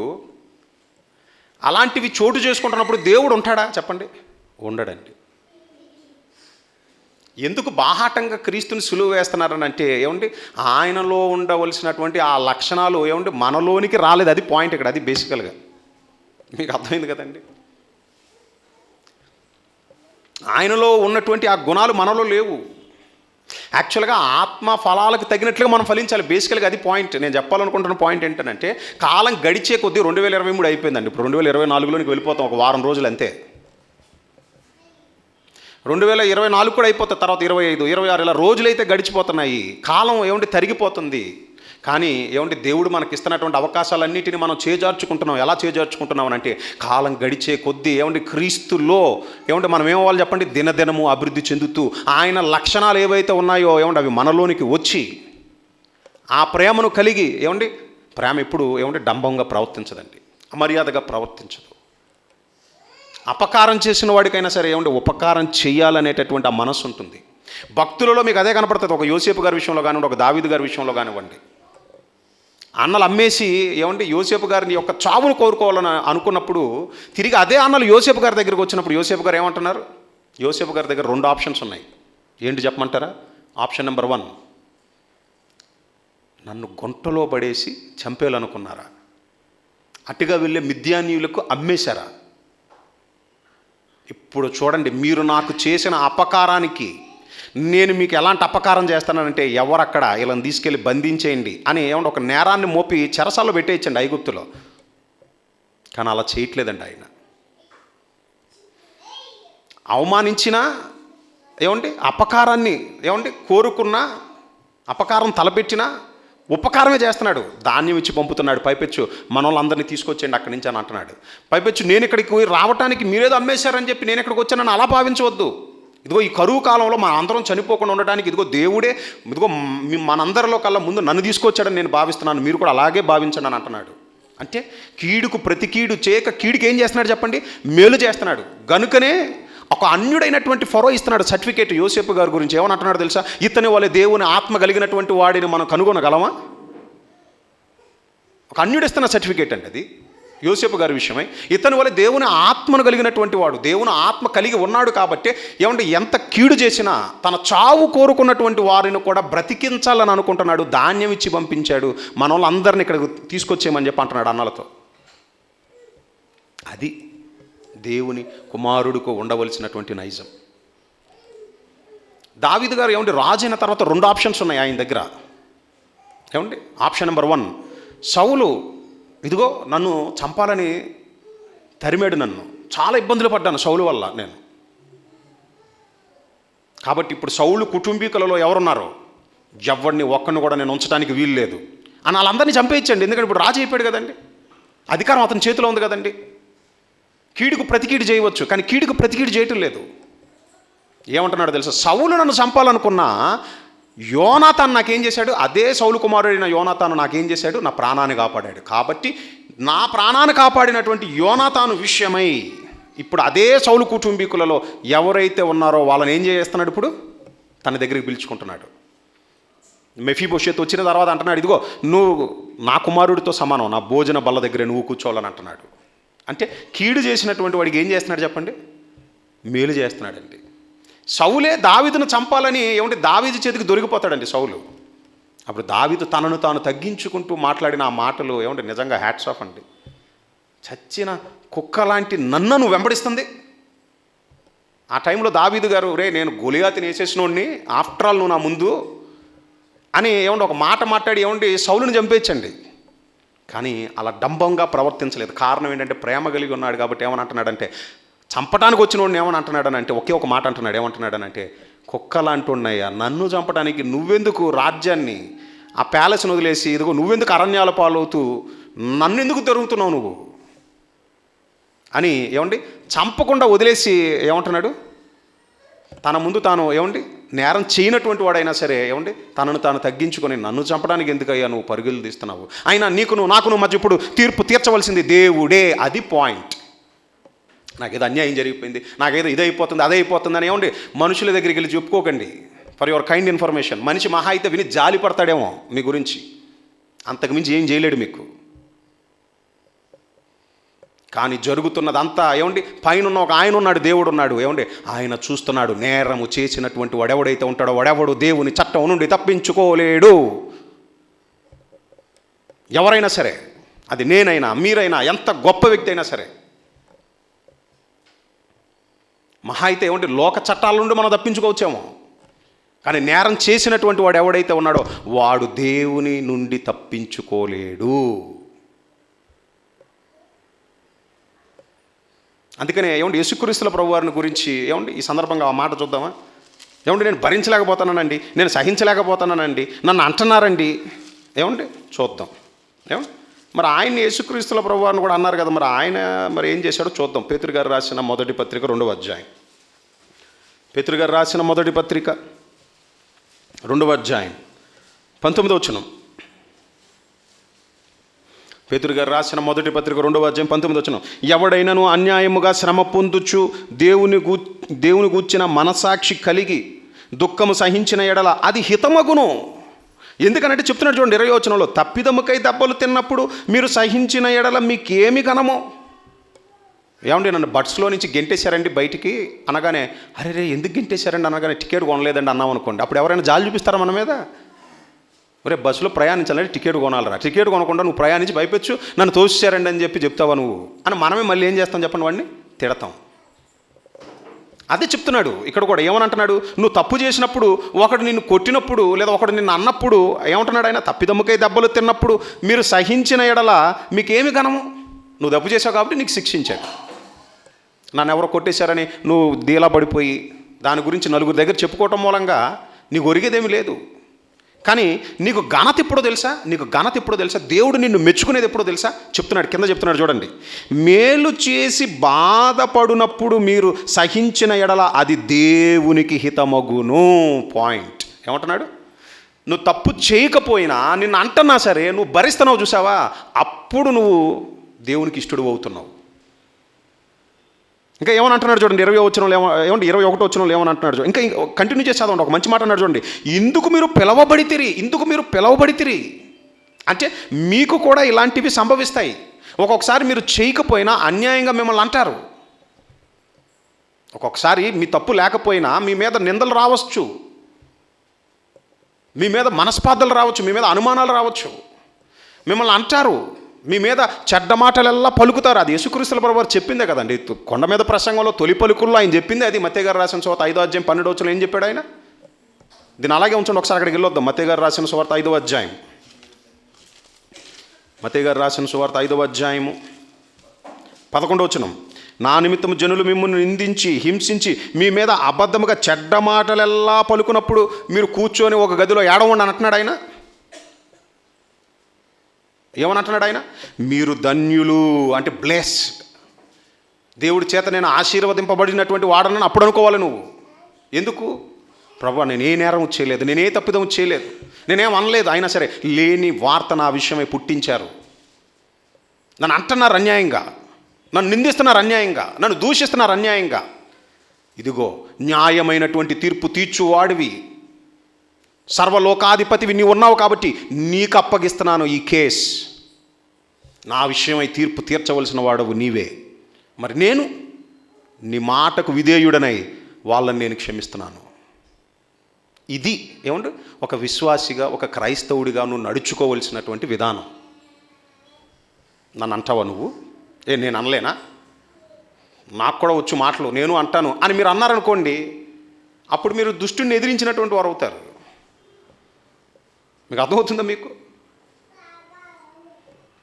అలాంటివి చోటు చేసుకుంటున్నప్పుడు దేవుడు ఉంటాడా చెప్పండి? ఉండడండి. ఎందుకు బాహాటంగా క్రీస్తుని సులువు వేస్తున్నారని అంటే ఏమండి ఆయనలో ఉండవలసినటువంటి ఆ లక్షణాలు ఏమండి మనలోనికి రాలేదు. అది పాయింట్ ఇక్కడ, అది బేసికల్గా మీకు అర్థమైంది కదండి. ఆయనలో ఉన్నటువంటి ఆ గుణాలు మనలో లేవు. యాక్చువల్గా ఆత్మ ఫలాలకు తగినట్లుగా మనం ఫలించాలి. బేసికల్గా అది పాయింట్. నేను చెప్పాలనుకుంటున్న పాయింట్ ఏంటంటే కాలం గడిచే కొద్దీ 2023 అయిపోయిందండి. ఇప్పుడు 2024లోనికి వెళ్ళిపోతాం, ఒక వారం రోజులు అంతే. 2024 కూడా అయిపోతుంది, తర్వాత 25, 26 ఇలా రోజులైతే గడిచిపోతున్నాయి. కాలం ఏమంటే తరిగిపోతుంది. కానీ ఏమంటే దేవుడు మనకి ఇస్తున్నటువంటి అవకాశాలన్నిటిని మనం చేజార్చుకుంటున్నాం. ఎలా చేజార్చుకుంటున్నాం అంటే కాలం గడిచే కొద్దీ ఏమంటే క్రీస్తులో ఏమంటే మనం ఏమవ్వాలి చెప్పండి? దినదినము అభివృద్ధి చెందుతూ ఆయన లక్షణాలు ఏవైతే ఉన్నాయో ఏమంటే అవి మనలోనికి వచ్చి ఆ ప్రేమను కలిగి ఏమండి ప్రేమ ఎప్పుడు ఏమంటే డంబంగా ప్రవర్తించదండి, అమర్యాదగా ప్రవర్తించదు. అపకారం చేసిన వాడికైనా సరే ఏమంటే ఉపకారం చేయాలనేటటువంటి ఆ మనసు ఉంటుంది. భక్తులలో మీకు అదే కనపడుతుంది. ఒక యోసేపు గారి విషయంలో కానివ్వండి, ఒక దావీదు గారి విషయంలో కానివ్వండి, అన్నలు అమ్మేసి ఏమంటే యోసేపు గారిని యొక్క చావును కోరుకోవాలని అనుకున్నప్పుడు తిరిగి అదే అన్నలు యోసేపు గారి దగ్గరికి వచ్చినప్పుడు యోసేపు గారు ఏమంటున్నారు? యోసేపు గారి దగ్గర 2 ఆప్షన్స్ ఉన్నాయి. ఏంటి చెప్పమంటారా? ఆప్షన్ నెంబర్ 1, నన్ను గుంటలో పడేసి చంపేయాలనుకున్నారా? అటుగా వెళ్ళే మిద్యానీయులకు అమ్మేశారా? ఇప్పుడు చూడండి, మీరు నాకు చేసిన అపకారానికి నేను మీకు ఎలాంటి అపకారం చేస్తానంటే ఎవరక్కడ వీళ్ళని తీసుకెళ్ళి బంధించేయండి అని ఏమంటే ఒక నేరాన్ని మోపి చెరసాల్లో పెట్టేయచ్చండి ఐగుప్తులో. కానీ అలా చేయట్లేదండి ఆయన. అవమానించినా ఏమండి అపకారాన్ని ఏమండి కోరుకున్నా, అపకారం తలపెట్టినా ఉపకారమే చేస్తున్నాడు. ధాన్యం ఇచ్చి పంపుతున్నాడు. పైపెచ్చు మన వాళ్ళందరినీ తీసుకొచ్చేయండి అక్కడి నుంచి అని అంటున్నాడు. పైపెచ్చు నేను ఇక్కడికి రావటానికి మీరేదో అమ్మేశారని చెప్పి నేను ఇక్కడికి వచ్చానని అలా భావించవద్దు. ఇదిగో ఈ కరువు కాలంలో మన అందరం చనిపోకుండా ఉండడానికి ఇదిగో దేవుడే ఇదిగో మనందరిలో కల్లా ముందు నన్ను తీసుకొచ్చాడని నేను భావిస్తున్నాను, మీరు కూడా అలాగే భావించండి అని అంటున్నాడు. అంటే కీడుకు ప్రతి కీడు చేయక కీడుకి ఏం చేస్తున్నాడు చెప్పండి? మేలు చేస్తున్నాడు. గనుకనే ఒక అన్యుడైనటువంటి ఫరో ఇస్తున్నాడు సర్టిఫికేట్ యోసేపు గారి గురించి. ఏమని అంటున్నాడు తెలుసా? ఇతని వల్ల దేవుని ఆత్మ కలిగినటువంటి వాడిని మనం కనుగొనగలమా? ఒక అన్యుడు ఇస్తున్న సర్టిఫికేట్ అండి అది యోసేపు గారి విషయమై. ఇతని వల్ల దేవుని ఆత్మను కలిగినటువంటి వాడు, దేవుని ఆత్మ కలిగి ఉన్నాడు కాబట్టి ఏమంటే ఎంత కీడు చేసినా తన చావు కోరుకున్నటువంటి వారిని కూడా బ్రతికించాలని అనుకుంటున్నాడు. ధాన్యం ఇచ్చి పంపించాడు. మన వాళ్ళందరినీ ఇక్కడ తీసుకొచ్చేయమని చెప్పి అంటున్నాడు అన్నలతో. అది దేవుని కుమారుడికి ఉండవలసినటువంటి నైజం. దావీదు గారు ఏమంటే రాజు అయిన తర్వాత 2 ఆప్షన్స్ ఉన్నాయి ఆయన దగ్గర. ఏమండి ఆప్షన్ నెంబర్ 1, సౌలు ఇదిగో నన్ను చంపాలని తరిమాడు, నన్ను చాలా ఇబ్బందులు పడ్డాను సౌలు వల్ల నేను. కాబట్టి ఇప్పుడు సౌలు కుటుంబీకులలో ఎవరున్నారో ఎవరిని ఒక్కడిని కూడా నేను ఉంచడానికి వీలు లేదు అని వాళ్ళందరినీ చంపేయచ్చండి. ఎందుకంటే ఇప్పుడు రాజు అయిపోయాడు కదండి, అధికారం అతని చేతిలో ఉంది కదండి. కీడుకు ప్రతికీడు చేయవచ్చు, కానీ కీడుకు ప్రతికీడు చేయటం లేదు. ఏమంటున్నాడు తెలుసా? సౌలు నన్ను చంపాలనుకున్నా యోనాతాను నాకేం చేశాడు? అదే సౌలు కుమారుడైన యోనాతాను నాకేం చేశాడు? నా ప్రాణాన్ని కాపాడాడు. కాబట్టి నా ప్రాణాన్ని కాపాడినటువంటి యోనాతాను విషయమై ఇప్పుడు అదే సౌలు కుటుంబీకులలో ఎవరైతే ఉన్నారో వాళ్ళని ఏం చేస్తున్నాడు? ఇప్పుడు తన దగ్గరికి పిలుచుకుంటున్నాడు. మెఫీబోషెత్ వచ్చిన తర్వాత అంటున్నాడు, ఇదిగో నువ్వు నా కుమారుడితో సమానం, నా భోజన బల్ల దగ్గర నువ్వు కూర్చోవాలని అంటున్నాడు. అంటే కీడు చేసినటువంటి వాడికి ఏం చేస్తున్నాడు చెప్పండి? మేలు చేస్తున్నాడండి. సౌలే దావీదును చంపాలని ఏమంటే దావీదు చేతికి దొరికిపోతాడండి సౌలు. అప్పుడు దావీదు తనను తాను తగ్గించుకుంటూ మాట్లాడిన ఆ మాటలు ఏమంటే నిజంగా హ్యాట్స్ ఆఫ్ అండి. చచ్చిన కుక్క లాంటి నన్ను వెంబడిస్తుంది. ఆ టైంలో దావీదు గారు, రే నేను గొలియాతుని వేసేసినోడిని, ఆఫ్టర్ ఆల్ నువ్వు నా ముందు అని ఏమంటే ఒక మాట మాట్లాడి ఏమండి సౌలుని చంపేయచ్చండి. కానీ అలా డంబంగా ప్రవర్తించలేదు. కారణం ఏంటంటే ప్రేమ కలిగి ఉన్నాడు కాబట్టి. ఏమని అంటున్నాడంటే, చంపడానికి వచ్చినోడిని ఏమని అంటున్నాడనంటే ఒకే ఒక మాట అంటున్నాడు. ఏమంటున్నాడనంటే, కుక్కలాంటి ఉన్నాయా, నన్ను చంపడానికి నువ్వెందుకు రాజ్యాన్ని, ఆ ప్యాలెస్ని వదిలేసి ఇదిగో నువ్వెందుకు అరణ్యాల పాలవుతూ నన్ను ఎందుకు తిరుగుతున్నావు నువ్వు అని ఏమండి చంపకుండా వదిలేసి ఏమంటున్నాడు, తన ముందు తాను ఏమండి నేరం చేయనటువంటి వాడైనా సరే ఏమండి తనను తాను తగ్గించుకొని నన్ను చంపడానికి ఎందుకయ్యా నువ్వు పరుగులు తీస్తున్నావు, అయినా నాకు మధ్య ఇప్పుడు తీర్పు తీర్చవలసింది దేవుడే. అది పాయింట్. నాకేదో అన్యాయం జరిగిపోయింది, నాకేదో ఇదైపోతుంది అదైపోతుంది అని ఏమండి మనుషుల దగ్గరికి వెళ్ళి చెప్పుకోకండి. ఫర్ యువర్ కైండ్ ఇన్ఫర్మేషన్, మనిషి మహా అయితే విని జాలి పడతాడేమో మీ గురించి, అంతకుమించి ఏం చేయలేడు మీకు. కానీ జరుగుతున్నదంతా ఏమండి పైన ఒక ఆయన ఉన్నాడు, దేవుడు ఉన్నాడు, ఏమండి ఆయన చూస్తున్నాడు. నేరము చేసినటువంటి వాడెవడైతే ఉంటాడో వాడెవడు దేవుని చట్టం నుండి తప్పించుకోలేడు. ఎవరైనా సరే, అది నేనైనా మీరైనా ఎంత గొప్ప వ్యక్తి అయినా సరే, మహా అయితే ఏమంటే లోక చట్టాల నుండి మనం తప్పించుకోవచ్చేమో, కానీ నేరం చేసినటువంటి వాడు ఎవడైతే ఉన్నాడో వాడు దేవుని నుండి తప్పించుకోలేడు. అందుకనే ఏమండి యేసుక్రీస్తుల ప్రభువారిని గురించి ఏమండి ఈ సందర్భంగా ఆ మాట చూద్దామా. ఏమండి నేను భరించలేకపోతున్నానండి, నేను సహించలేకపోతున్నానండి, నన్ను అంటున్నారండి, ఏమండి చూద్దాం. ఏమండి మరి ఆయన యేసుక్రీస్తుల ప్రభువారిని కూడా అన్నారు కదా, మరి ఆయన మరి ఏం చేశాడో చూద్దాం. పేతురు గారు రాసిన మొదటి పత్రిక 2వ అధ్యాయం. పేతురు గారు రాసిన మొదటి పత్రిక 2వ అధ్యాయం 19వ వచనం. పేతురు గారు రాసిన మొదటి పత్రిక 2వ అధ్యాయం 19వ వచనం. ఎవడైనను అన్యాయముగా శ్రమ పొందుచు దేవుని గూర్చిన మనసాక్షి కలిగి దుఃఖము సహించిన ఎడల అది హితమగును. ఎందుకనంటే చెప్తున్నాడు చూడండి 20వ వచనంలో, తప్పిదముకై దెబ్బలు తిన్నప్పుడు మీరు సహించిన ఎడల మీకేమి ఘనమో. ఏమండి నన్ను బస్సులో నుంచి గెంటేశారండి బయటికి అనగానే, అరే రే ఎందుకు గెంటేశారండి అనగానే టికెట్ కొనలేదండి అన్నాం అనుకోండి, అప్పుడు ఎవరైనా జాలి చూపిస్తారా మన మీద? ఒరే బస్సులో ప్రయాణించాలంటే టికెట్ కొనాలరా, టికెట్ కొనకుండా నువ్వు ప్రయాణించి భయపెచ్చు నన్ను తోసేశారండి అని చెప్పి చెప్తావా నువ్వు అని మనమే మళ్ళీ ఏం చేస్తాం చెప్పండి, వాడిని తిడతాం. అదే చెప్తున్నాడు ఇక్కడ కూడా. ఏమని అంటున్నాడు, నువ్వు తప్పు చేసినప్పుడు, ఒకడు నిన్ను కొట్టినప్పుడు లేదా ఒకడు నిన్ను అన్నప్పుడు ఏమంటున్నాడు ఆయన, తప్పిదమ్ముకై దెబ్బలు తిన్నప్పుడు మీరు సహించిన ఎడల మీకేమి ఘనము. నువ్వు తప్పు చేసావు కాబట్టి నీకు శిక్షించాడు. నన్ను ఎవరో కొట్టేశారని నువ్వు దీలా పడిపోయి దాని గురించి నలుగురి దగ్గర చెప్పుకోవటం మూలంగా నీకు ఒరిగేదేమీ లేదు. కానీ నీకు ఘనత ఎప్పుడో తెలుసా, దేవుడు నిన్ను మెచ్చుకునేది ఎప్పుడో తెలుసా చెప్తున్నాడు. కింద చెప్తున్నాడు చూడండి, మేలు చేసి బాధపడినప్పుడు మీరు సహించిన ఎడల అది దేవునికి హితమగును. పాయింట్. ఏమంటున్నాడు, నువ్వు తప్పు చేయకపోయినా నిన్ను అంటున్నా సరే నువ్వు భరిస్తున్నావు చూసావా, అప్పుడు నువ్వు దేవునికి ఇష్టడు అవుతున్నావు. ఇంకా ఏమని అంటున్నాడు చూడండి 20వ వచనంలో, ఏమంటే 21వ వచనంలో ఏమని అంటున్నాడు చూడండి. ఇంకా కంటిన్యూ చేసి చదవండి, ఒక మంచి మాట అన్నాడు చూడండి. ఇందుకు మీరు పిలవబడితిరి అంటే మీకు కూడా ఇలాంటివి సంభవిస్తాయి. ఒక్కొక్కసారి మీరు చేయకపోయినా అన్యాయంగా మిమ్మల్ని అంటారు. ఒక్కొక్కసారి మీ తప్పు లేకపోయినా మీ మీద నిందలు రావచ్చు, మీ మీద మనస్పార్థలు రావచ్చు, మీ మీద అనుమానాలు రావచ్చు, మిమ్మల్ని అంటారు, మీ మీద చెడ్డ మాటలెల్లా పలుకుతారు. అది యేసుక్రీస్తుల ప్రభువారు చెప్పిందే కదండి. కొండ మీద ప్రసంగంలో తొలి పలుకుల్లో ఆయన చెప్పింది అది. మత్తయి గారు రాసిన సువార్త 5వ అధ్యాయం 12వ వచనంలో ఏం చెప్పాడు ఆయన? దీన్ని అలాగే ఉంచండి, ఒకసారి అక్కడికి వెళ్ళొద్దాం. మత్తయి గారు రాసిన సువార్త 5వ అధ్యాయం, మత్తయి గారు రాసిన సువార్త 5వ అధ్యాయము 11వ వచనం. నా నిమిత్తము జనులు మిమ్మల్ని నిందించి హింసించి మీ మీద అబద్ధముగా చెడ్డ మాటలెల్లా పలుకున్నప్పుడు మీరు కూర్చొని ఒక గదిలో ఏడవండి అని అంటున్నాడు ఆయన. ఏమని అంటున్నాడు ఆయన? మీరు ధన్యులు అంటే బ్లెస్డ్, దేవుడి చేత నేను ఆశీర్వదింపబడినటువంటి వాడనని అప్పుడు అనుకోవాలి నువ్వు. ఎందుకు? ప్రభువా నేను ఏ నేరం చేయలేదు, నేనే తప్పిదం చేయలేదు, నేనేం అనలేదు, అయినా సరే లేని వార్త నా విషయమై పుట్టించారు, నన్ను అంటున్నారు అన్యాయంగా, నన్ను నిందిస్తున్నారు అన్యాయంగా, నన్ను దూషిస్తున్నారు అన్యాయంగా. ఇదిగో న్యాయమైనటువంటి తీర్పు తీర్చువాడివి, సర్వలోకాధిపతివి నీవు ఉన్నావు కాబట్టి నీకు అప్పగిస్తున్నాను ఈ కేస్. నా విషయమై తీర్పు తీర్చవలసిన వాడవు నీవే. మరి నేను నీ మాటకు విధేయుడనై వాళ్ళని నేను క్షమిస్తున్నాను. ఇది ఏమంటే ఒక విశ్వాసిగా, ఒక క్రైస్తవుడిగా నువ్వు నడుచుకోవలసినటువంటి విధానం. నన్ను అంటావా నువ్వు? నేను అనలేనా? నాకు కూడా వచ్చు మాటలు, నేను అంటాను అని మీరు అన్నారనుకోండి, అప్పుడు మీరు దుష్టుని ఎదిరించినటువంటి వారు అవుతారు. మీకు అర్థమవుతుందా? మీకు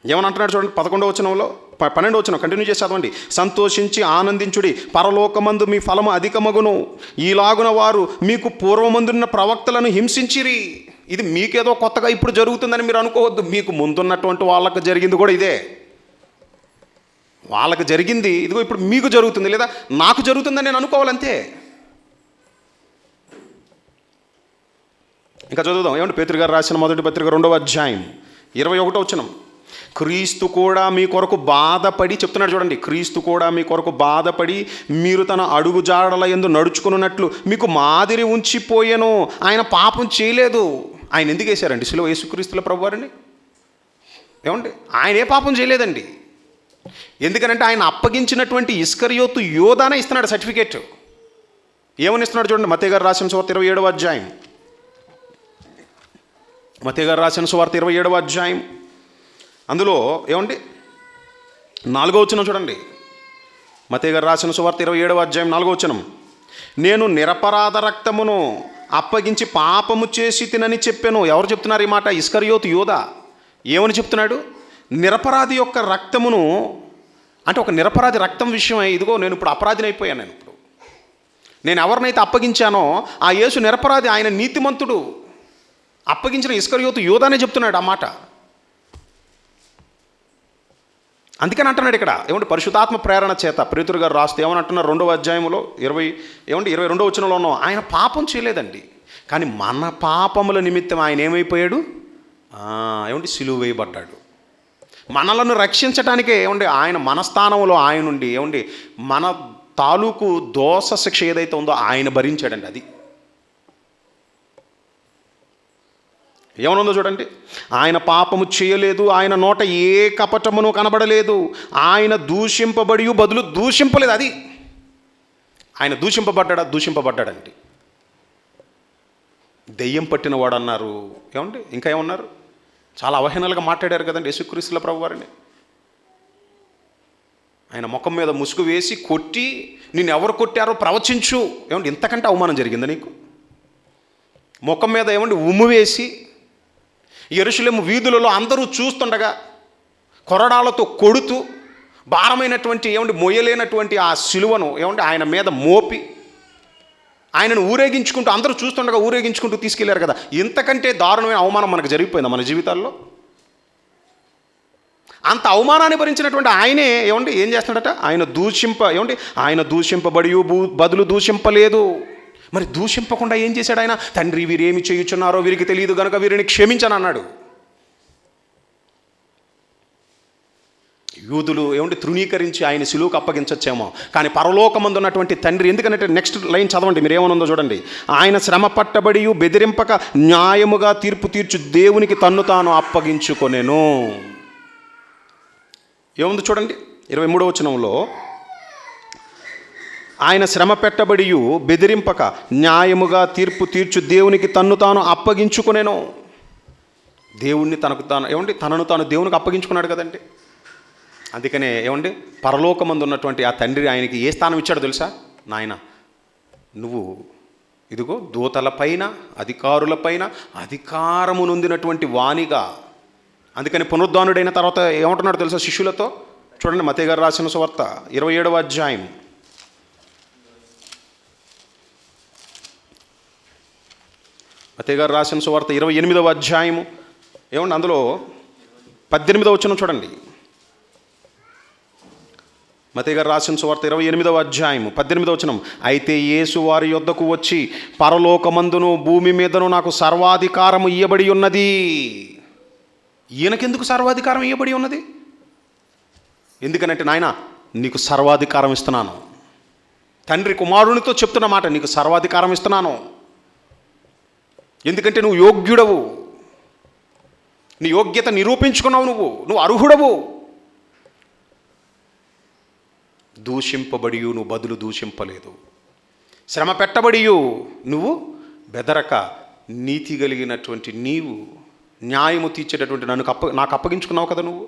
ఏమని అంటున్నాడు చూడండి, 11వ వచనంలో, 12వ వచనం కంటిన్యూ చేసి చదవండి. సంతోషించి ఆనందించుడి, పరలోకమందు మీ ఫలము అధికమగును, ఈలాగున వారు మీకు పూర్వమందున్న ప్రవక్తలను హింసించిరి. ఇది మీకేదో కొత్తగా ఇప్పుడు జరుగుతుందని మీరు అనుకోవద్దు. మీకు ముందున్నటువంటి వాళ్ళకు జరిగింది కూడా ఇదే. వాళ్ళకి జరిగింది ఇదిగో ఇప్పుడు మీకు జరుగుతుంది, లేదా నాకు జరుగుతుందని నేను అనుకోవాలంతే. ఇంకా చదువుదాం. ఏమంటే పేతురు గారు రాసిన మొదటి పత్రిక 2వ అధ్యాయం 21వ వచనం. క్రీస్తు కూడా మీ కొరకు బాధపడి, చెప్తున్నాడు చూడండి, క్రీస్తు కూడా మీ కొరకు బాధపడి మీరు తన అడుగు జాడల యందు నడుచుకున్నట్లు మీకు మాదిరి ఉంచిపోయాను. ఆయన పాపం చేయలేదు. ఆయన ఎందుకు వేశారండి సిలువ? యేసుక్రీస్తుల ప్రభువారిని. ఏమండి, ఆయన ఏ పాపం చేయలేదండి. ఎందుకనంటే ఆయన అప్పగించినటువంటి ఇస్కరియోతు యోధానే ఇస్తున్నాడు సర్టిఫికేట్. ఏమని ఇస్తున్నాడు చూడండి, మత్తయి గారు రాసిన సువార్త 27వ అధ్యాయం. మత్తయి గారు రాసిన సువార్త 27వ అధ్యాయం అందులో ఏమండి 4వ వచనం చూడండి. మత్తయి గారు రాసిన సువార్త 27వ అధ్యాయం 4వ వచనం. నేను నిరపరాధ రక్తమును అప్పగించి పాపము చేసి తినని చెప్పాను. ఎవరు చెప్తున్నారు ఈ మాట? ఇస్కరియోతు యోధ. ఏమని చెప్తున్నాడు? నిరపరాధి యొక్క రక్తమును, అంటే ఒక నిరపరాధి రక్తం విషయమై, ఇదిగో నేను ఇప్పుడు అపరాధిని అయిపోయాను. నేను ఎవరినైతే అప్పగించానో ఆ యేసు నిరపరాధి, ఆయన నీతిమంతుడు. అప్పగించిన ఇస్కరియోతు యోధానే చెప్తున్నాడు ఆ మాట. అందుకని అంటున్నాడు ఇక్కడ, ఏమంటే పరిశుద్ధాత్మ ప్రేరణ చేత పేతురు గారు రాస్తే ఏమని అంటున్నారు 2వ అధ్యాయంలో 22వ వచనంలో ఉన్నాం. ఆయన పాపం చేయలేదండి, కానీ మన పాపముల నిమిత్తం ఆయన ఏమైపోయాడు? ఏమంటే సిలువ వేయబడ్డాడు. మనలను రక్షించడానికే ఏమండి ఆయన మన స్థానంలో ఆయన నుండి ఏమండి మన తాలూకు దోష శిక్ష ఏదైతే ఉందో ఆయన భరించాడండి. అది ఏమనుందో చూడండి. ఆయన పాపము చేయలేదు, ఆయన నోట ఏ కపటమును కనబడలేదు, ఆయన దూషింపబడి బదులు దూషింపలేదు. అది ఆయన దూషింపబడ్డాడండి. దెయ్యం పట్టినవాడు అన్నారు. ఏమండి ఇంకా ఏమన్నారు? చాలా అవహేళనలుగా మాట్లాడారు కదండి యేసుక్రీస్తుల ప్రభువారిని. ఆయన ముఖం మీద ముసుగు వేసి కొట్టి, నిన్ను ఎవరు కొట్టారో ప్రవచించు. ఏమండి ఇంతకంటే అవమానం జరిగిందా నీకు? ముఖం మీద ఏమండి ఉమ్ము వేసి యెరూషలేము వీధులలో అందరూ చూస్తుండగా కొరడాలతో కొడుతూ భారమైనటువంటి ఏమండి మొయ్యలేనటువంటి ఆ సిలువను ఏమండి ఆయన మీద మోపి ఆయనను ఊరేగించుకుంటూ, అందరూ చూస్తుండగా ఊరేగించుకుంటూ తీసుకెళ్లారు కదా. ఇంతకంటే దారుణమైన అవమానం మనకు జరిగిపోయిందా మన జీవితాల్లో? అంత అవమానాన్ని భరించినటువంటి ఆయనే ఏమండి ఏం చేస్తున్నాడట? ఆయన దూషింపబడి బదులు దూషింపలేదు. మరి దూషింపకుండా ఏం చేశాడు ఆయన? తండ్రి, వీరేమి చేయుచున్నారో వీరికి తెలియదు కనుక వీరిని క్షమించను అన్నాడు. యూదులు ఏమంటే తృణీకరించి ఆయన సిలువకు అప్పగించచ్చేమో, కానీ పరలోకమందు ఉన్నటువంటి తండ్రి, ఎందుకంటే నెక్స్ట్ లైన్ చదవండి మీరు ఏమనుందో చూడండి. ఆయన శ్రమ పట్టబడి బెదిరింపక న్యాయముగా తీర్పు తీర్చు దేవునికి తన్ను తాను అప్పగించుకొనెను. ఏముంది చూడండి 23వ వచనంలో, ఆయన శ్రమ పెట్టబడి బెదిరింపక న్యాయముగా తీర్పు తీర్చు దేవునికి తన్ను తాను అప్పగించుకొనెను. దేవుణ్ణి తనను తాను దేవునికి అప్పగించుకున్నాడు కదండి. అందుకనే ఏమండి పరలోకమందు ఉన్నటువంటి ఆ తండ్రి ఆయనకి ఏ స్థానం ఇచ్చాడో తెలుసా? నాయన, నువ్వు ఇదిగో దూతలపైన అధికారులపైన అధికారము నొందినటువంటి వాణిగా. అందుకని పునరుద్ధానుడైన తర్వాత ఏమంటున్నాడు తెలుసా శిష్యులతో? చూడండి మత్తయి గారు రాసిన సువార్త 27వ అధ్యాయం. మత్తయి గారు రాసిన సువార్త 28వ అధ్యాయము ఏమండి అందులో 18వ వచనం చూడండి. మత్తయి గారు రాసిన సువార్త 28వ అధ్యాయము 18వ వచనం. అయితే యేసు వారి యొద్దకు వచ్చి, పరలోకమందును భూమి మీదను నాకు సర్వాధికారము ఇయ్యబడి ఉన్నది. ఈయనకెందుకు సర్వాధికారం ఇయ్యబడి ఉన్నది? ఎందుకనంటే నాయన నీకు సర్వాధికారం ఇస్తున్నాను. తండ్రి కుమారునితో చెప్తున్న మాట, నీకు సర్వాధికారం ఇస్తున్నాను. ఎందుకంటే నువ్వు యోగ్యుడవు, నీ యోగ్యత నిరూపించుకున్నావు, నువ్వు అర్హుడవు. దూషింపబడి నువ్వు బదులు దూషింపలేదు, శ్రమ పెట్టబడి నువ్వు బెదరక నీతి కలిగినటువంటి నీవు న్యాయము తీర్చేటటువంటి నాకు అప్పగించుకున్నావు కదా నువ్వు.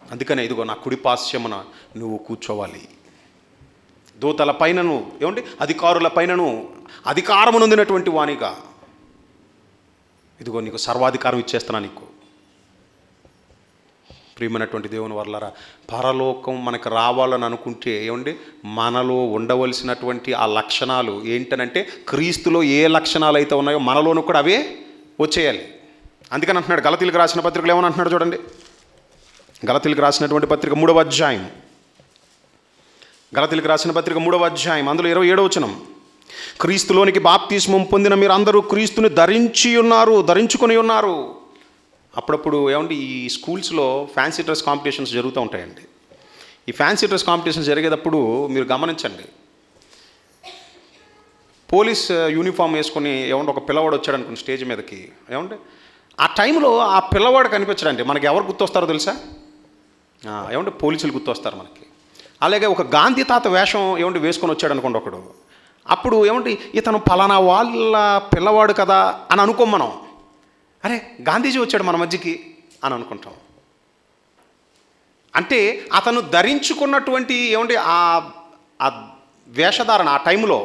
అందుకనే ఇదిగో నా కుడిపార్శ్వమున నువ్వు కూర్చోవాలి. దూతల పైనను అధికారుల పైనను అధికారము నొందినటువంటి వానిగా ఇదిగో నీకు సర్వాధికారం ఇచ్చేస్తున్నా నీకు. ప్రియమైనటువంటి దేవుని వర్లారా, పరలోకం మనకు రావాలని అనుకుంటే మనలో ఉండవలసినటువంటి ఆ లక్షణాలు ఏంటనంటే క్రీస్తులో ఏ లక్షణాలు అయితే ఉన్నాయో మనలోనూ కూడా అవే వచ్చేయాలి. అందుకని అంటున్నాడు గలతీలకు రాసిన పత్రికలు ఏమని అంటున్నాడు చూడండి. గలతీలకు రాసినటువంటి పత్రిక 3వ అధ్యాయం, గలతీలకు రాసిన పత్రిక 3వ అధ్యాయం అందులో 27వ వచనం, క్రీస్తులోనికి బాప్తిస్మం పొందిన మీరు అందరూ క్రీస్తుని ధరించుకొని ఉన్నారు. అప్పుడప్పుడు ఈ స్కూల్స్లో ఫ్యాన్సీ డ్రెస్ కాంపిటీషన్స్ జరుగుతూ ఉంటాయండి. ఈ ఫ్యాన్సీ డ్రెస్ కాంపిటీషన్స్ జరిగేటప్పుడు మీరు గమనించండి, పోలీస్ యూనిఫామ్ వేసుకొని ఒక పిల్లవాడు వచ్చాడు అనుకుని స్టేజ్ మీదకి ఆ టైంలో ఆ పిల్లవాడు కనిపించడండి మనకి ఎవరు గుర్తొస్తారో తెలుసా? పోలీసులు గుర్తొస్తారు మనకి. అలాగే ఒక గాంధీ తాత వేషం వేసుకొని వచ్చాడు అనుకోండి ఒకడు, అప్పుడు ఇతను పలానా వాళ్ళ పిల్లవాడు కదా అని అనుకోం మనం. అరే గాంధీజీ వచ్చాడు మన మధ్యకి అని అనుకుంటాం. అంటే అతను ధరించుకున్నటువంటి ఆ వేషధారణ ఆ టైంలో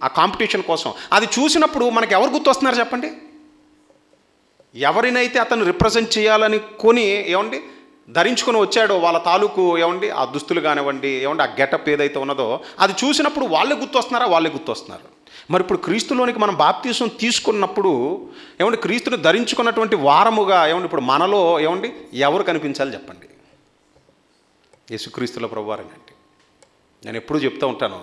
ఆ కాంపిటీషన్ కోసం అది చూసినప్పుడు మనకి ఎవరు గుర్తొస్తున్నారు చెప్పండి? ఎవరినైతే అతను రిప్రజెంట్ చేయాలని కొని ధరించుకొని వచ్చాడో వాళ్ళ తాలూకు ఆ దుస్తులు కానివ్వండి ఆ గెటప్ ఏదైతే ఉన్నదో అది చూసినప్పుడు వాళ్ళే గుర్తొస్తున్నారు. మరి ఇప్పుడు క్రీస్తులోనికి మనం బాప్తిసం తీసుకున్నప్పుడు క్రీస్తుని ధరించుకున్నటువంటి వారముగా ఇప్పుడు మనలో ఎవరు కనిపించాలి చెప్పండి? యేసుక్రీస్తుల ప్రభువారేనండి. నేను ఎప్పుడూ చెప్తూ ఉంటాను,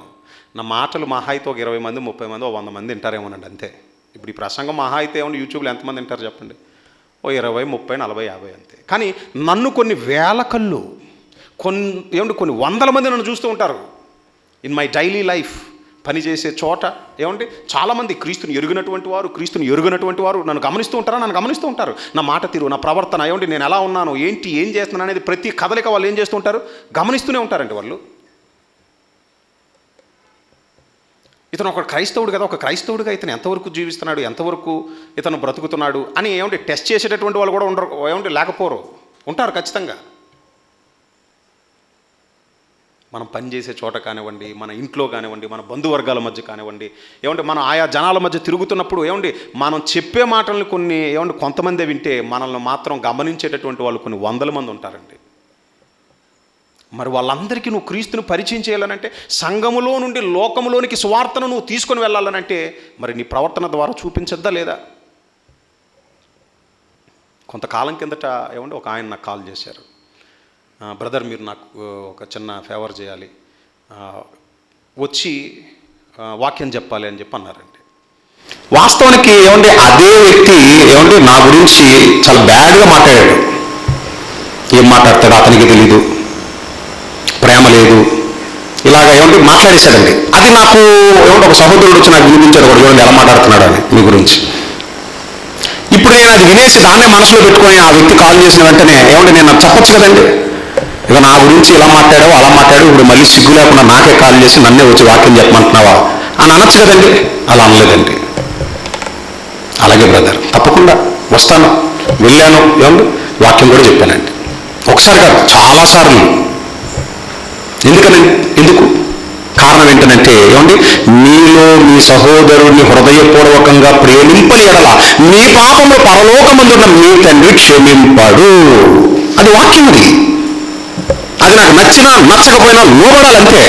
నా మాటలు మహా అయితే ఒక 20 మంది 30 మంది 100 మంది వింటారేమోనండి అంతే. ఇప్పుడు ఈ ప్రసంగం మహా అయితే యూట్యూబ్లో ఎంతమంది వింటారు చెప్పండి? 20 30 40 50 అంతే. కానీ నన్ను కొన్ని వేల కళ్ళు కొన్ని వందల మంది నన్ను చూస్తూ ఉంటారు. ఇన్ మై డైలీ లైఫ్ పనిచేసే చోట చాలామంది క్రీస్తుని ఎరుగినటువంటి వారు నన్ను గమనిస్తూ ఉంటారు. నా మాట తీరు, నా ప్రవర్తన నేను ఎలా ఉన్నాను, ఏం చేస్తున్నాను అనేది ప్రతి కదలిక వాళ్ళు ఏం చేస్తూ ఉంటారు, గమనిస్తూనే ఉంటారండి వాళ్ళు. ఇతను ఒక క్రైస్తవుడు కదా, ఒక క్రైస్తవుడిగా ఇతను ఎంతవరకు జీవిస్తున్నాడు, ఎంతవరకు ఇతను బ్రతుకుతున్నాడు అని టెస్ట్ చేసేటటువంటి వాళ్ళు కూడా ఉండరు, లేకపోరు, ఉంటారు ఖచ్చితంగా. మనం పనిచేసే చోట కానివ్వండి, మన ఇంట్లో కానివ్వండి, మన బంధువర్గాల మధ్య కానివ్వండి, మనం ఆయా జనాల మధ్య తిరుగుతున్నప్పుడు మనం చెప్పే మాటలను కొన్ని కొంతమంది వింటే మనల్ని మాత్రం గమనించేటటువంటి వాళ్ళు కొన్ని వందల మంది ఉంటారండి. మరి వాళ్ళందరికీ నువ్వు క్రీస్తుని పరిచయం చేయాలనంటే, సంఘములో నుండి లోకములోనికి సువార్తను నువ్వు తీసుకొని వెళ్ళాలనంటే మరి నీ ప్రవర్తన ద్వారా చూపించద్దా లేదా? కొంతకాలం కిందట ఒక ఆయన నాకు కాల్ చేశారు, బ్రదర్ మీరు నాకు ఒక చిన్న ఫేవర్ చేయాలి, వచ్చి వాక్యం చెప్పాలి అని చెప్పి అన్నారండి. వాస్తవానికి అదే వ్యక్తి నా గురించి చాలా బ్యాడ్గా మాట్లాడాడు. ఏం మాట్లాడతాడో అతనికి తెలీదు, ప్రేమ లేదు, ఇలాగ మాట్లాడేశాడండి. అది నాకు ఒక సహోదరుడు వచ్చి నాకు వినిపించాడు, కూడా ఎలా మాట్లాడుతున్నాడు అని మీ గురించి. ఇప్పుడు నేను అది వినేసి దాన్నే మనసులో పెట్టుకొని ఆ వ్యక్తి కాల్ చేసిన వెంటనే నేను నాకు చెప్పొచ్చు కదండి, ఇక నా గురించి ఇలా మాట్లాడావు అలా మాట్లాడు, ఇప్పుడు మళ్ళీ సిగ్గు లేకుండా నాకే కాల్ చేసి నన్నే వచ్చి వాక్యం చెప్పమంటున్నావా అని అనొచ్చు కదండి. అలా అనలేదండి. అలాగే బ్రదర్ తప్పకుండా వస్తాను, వెళ్ళాను, వాక్యం కూడా చెప్పానండి. ఒకసారి కాదు చాలాసార్లు. ఎందుకు కారణం ఏంటంటే మీలో మీ సహోదరుడిని హృదయపూర్వకంగా ప్రేమింపని ఎడల మీ పాపము పరలోకమందున్న మీ తండ్రి క్షమింపడు. అది వాక్యం. అది నాకు నచ్చినా నచ్చకపోయినా లోబడాలంటే.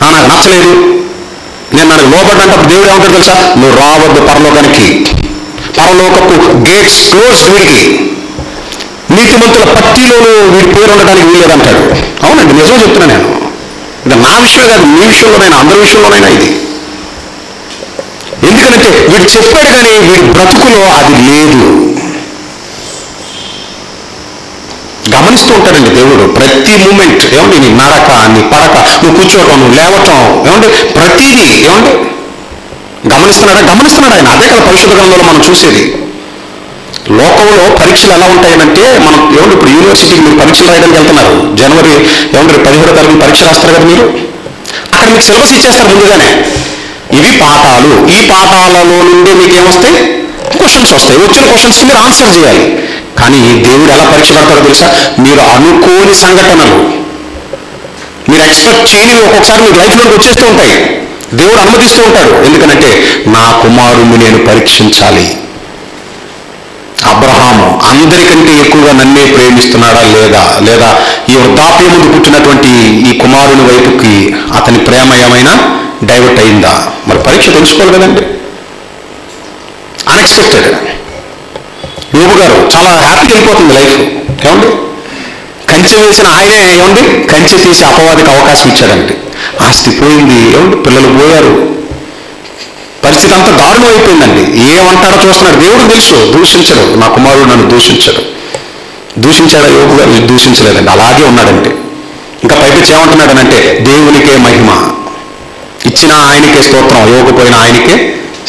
నాకు నచ్చలేదు, నేను నాకు లోబడ్డంటే దేవుడు ఏమంటాడు తెలుసా? నువ్వు రావద్దు పరలోకానికి, పరలోకపు గేట్స్ క్లోజ్, వీడికి నీతిమంతుల పట్టిలో వీడి పేరు ఉండడానికి వీలేదంటాడు. అవునండి, నిజం చెప్తున్నా నేను. ఇది నా విషయం కాదు, మీ విషయంలోనైనా అందరి విషయంలోనైనా ఇది. ఎందుకంటే వీడు చెప్పాడు కానీ వీడి బ్రతుకులో అది లేదు. గమనిస్తూ ఉంటాడండి దేవుడు ప్రతి మూమెంట్. నీ నడక, నీ పడక, నువ్వు కూర్చోవటం, నువ్వు లేవటం, ప్రతిదీ గమనిస్తున్నాడా ఆయన. అదే కదా పరిశుద్ధ గ్రంథంలో మనం చూసేది. లోకంలో పరీక్షలు ఎలా ఉంటాయనంటే, మనం ఇప్పుడు యూనివర్సిటీకి మీరు పరీక్షలు రాయడానికి వెళ్తున్నారు, జనవరి 17వ తారీఖు పరీక్ష రాస్తారు కదా మీరు. అక్కడ మీకు సిలబస్ ఇచ్చేస్తారు ముందుగానే. ఇవి పాఠాలు. ఈ పాఠాలలో నుండి మీకేమొస్తాయి? క్వశ్చన్స్ వస్తాయి. వచ్చిన క్వశ్చన్స్కి మీరు ఆన్సర్ చేయాలి. కానీ దేవుడు ఎలా పరీక్ష పెడతాడో తెలుసా? మీరు అనుకోని సంఘటనలు, మీరు ఎక్స్పెక్ట్ చేయని ఒక్కొక్కసారి మీ లైఫ్లోకి వచ్చేస్తూ ఉంటాయి. దేవుడు అనుమతిస్తూ ఉంటాడు. ఎందుకనంటే నా కుమారుణ్ణి నేను పరీక్షించాలి. అబ్రహాము అందరికంటే ఎక్కువగా నన్నే ప్రేమిస్తున్నాడా లేదా ఈ వృద్ధాప్యముందు పుట్టినటువంటి ఈ కుమారుని వైపుకి అతని ప్రేమ ఏమైనా డైవర్ట్ అయిందా? మరి పరీక్ష తెలుసుకోవాలి కదండి. అన్ఎక్స్పెక్టెడ్. యోబు గారు చాలా హ్యాపీగా వెళ్ళిపోతుంది లైఫ్. ఏమండి, కంచె వేసిన ఆయనే ఏమండి కంచె తీసి అపవాదికి అవకాశం ఇచ్చాడండి. ఆస్తి పోయింది, ఏమండి పిల్లలు పోయారు, పరిస్థితి అంతా దారుణం అయిపోయిందండి. ఏమంటారో చూస్తున్నాడు. దేవుడు తెలుసు, దూషించడు. నా కుమారుడు నన్ను దూషించడు. దూషించాడా యోబు గారు? దూషించలేదండి, అలాగే ఉన్నాడండి. ఇంకా పైకి ఏమంటున్నాడనంటే దేవునికే మహిమ, ఇచ్చిన ఆయనకే స్తోత్రం, ఇవ్వకపోయిన ఆయనకే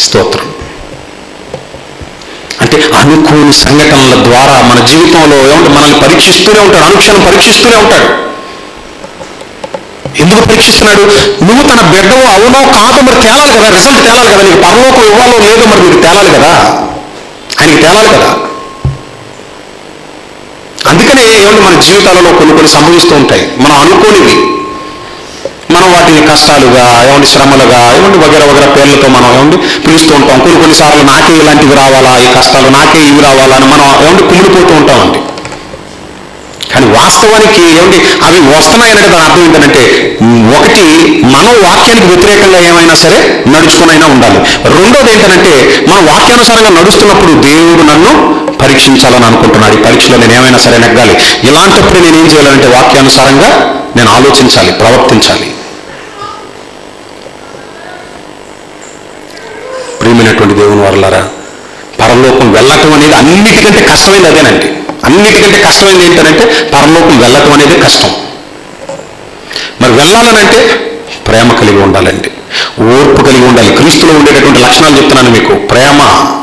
స్తోత్రం. అంటే అనుకోని సంఘటనల ద్వారా మన జీవితంలో ఏమంటే మనల్ని పరీక్షిస్తూనే ఉంటాడు. అనుక్షణం పరీక్షిస్తూనే ఉంటాడు. ఎందుకు పరీక్షిస్తున్నాడు? నువ్వు తన బిడ్డవు అవునో కాదో మరి తేలాలి కదా, రిజల్ట్ తేలాలి కదా. నీకు పరలోకం ఇవ్వాలో లేదో మరి మీకు తేలాలి కదా, ఆయనకి తేలాలి కదా. అందుకనే ఏమంటే మన జీవితాలలో కొన్ని సంభవిస్తూ ఉంటాయి. మనం అనుకోనివి, మనం వాటిని కష్టాలుగా, ఏమంటే శ్రమలుగా, ఏమంటే వగర పేర్లతో మనం ఏమంటే పిలుస్తూ ఉంటాం. కొన్నిసార్లు నాకే ఇలాంటివి రావాలా, ఈ కష్టాలు నాకే ఇవి రావాలా అని మనం ఏమంటే కుమిలిపోతూ ఉంటామండి. కానీ వాస్తవానికి ఏమంటే అవి వస్తున్నాయనంటే దాని అర్థం ఏంటంటే, ఒకటి మనం వాక్యానికి వ్యతిరేకంగా ఏమైనా సరే నడుచుకునైనా ఉండాలి. రెండోది ఏంటంటే మనం వాక్యానుసారంగా నడుస్తున్నప్పుడు దేవుడు నన్ను పరీక్షించాలని అనుకుంటున్నాడు. ఈ పరీక్షలో నేను ఏమైనా సరే నెగ్గాలి. ఇలాంటప్పుడు నేను ఏం చేయాలంటే వాక్యానుసారంగా నేను ఆలోచించాలి, ప్రవర్తించాలి. ప్రియమైనటువంటి దేవుని వారలారా, పరలోకం వెళ్ళటం అనేది అన్నిటికంటే కష్టమైనది అదేనండి. అన్నిటికంటే కష్టమైనది ఏంటంటే పరలోకం వెళ్ళటం అనేది కష్టం. మరి వెళ్ళాలనంటే ప్రేమ కలిగి ఉండాలండి, ఓర్పు కలిగి ఉండాలి. క్రీస్తులో ఉండేటటువంటి లక్షణాలు చెప్తున్నాను మీకు. ప్రేమ,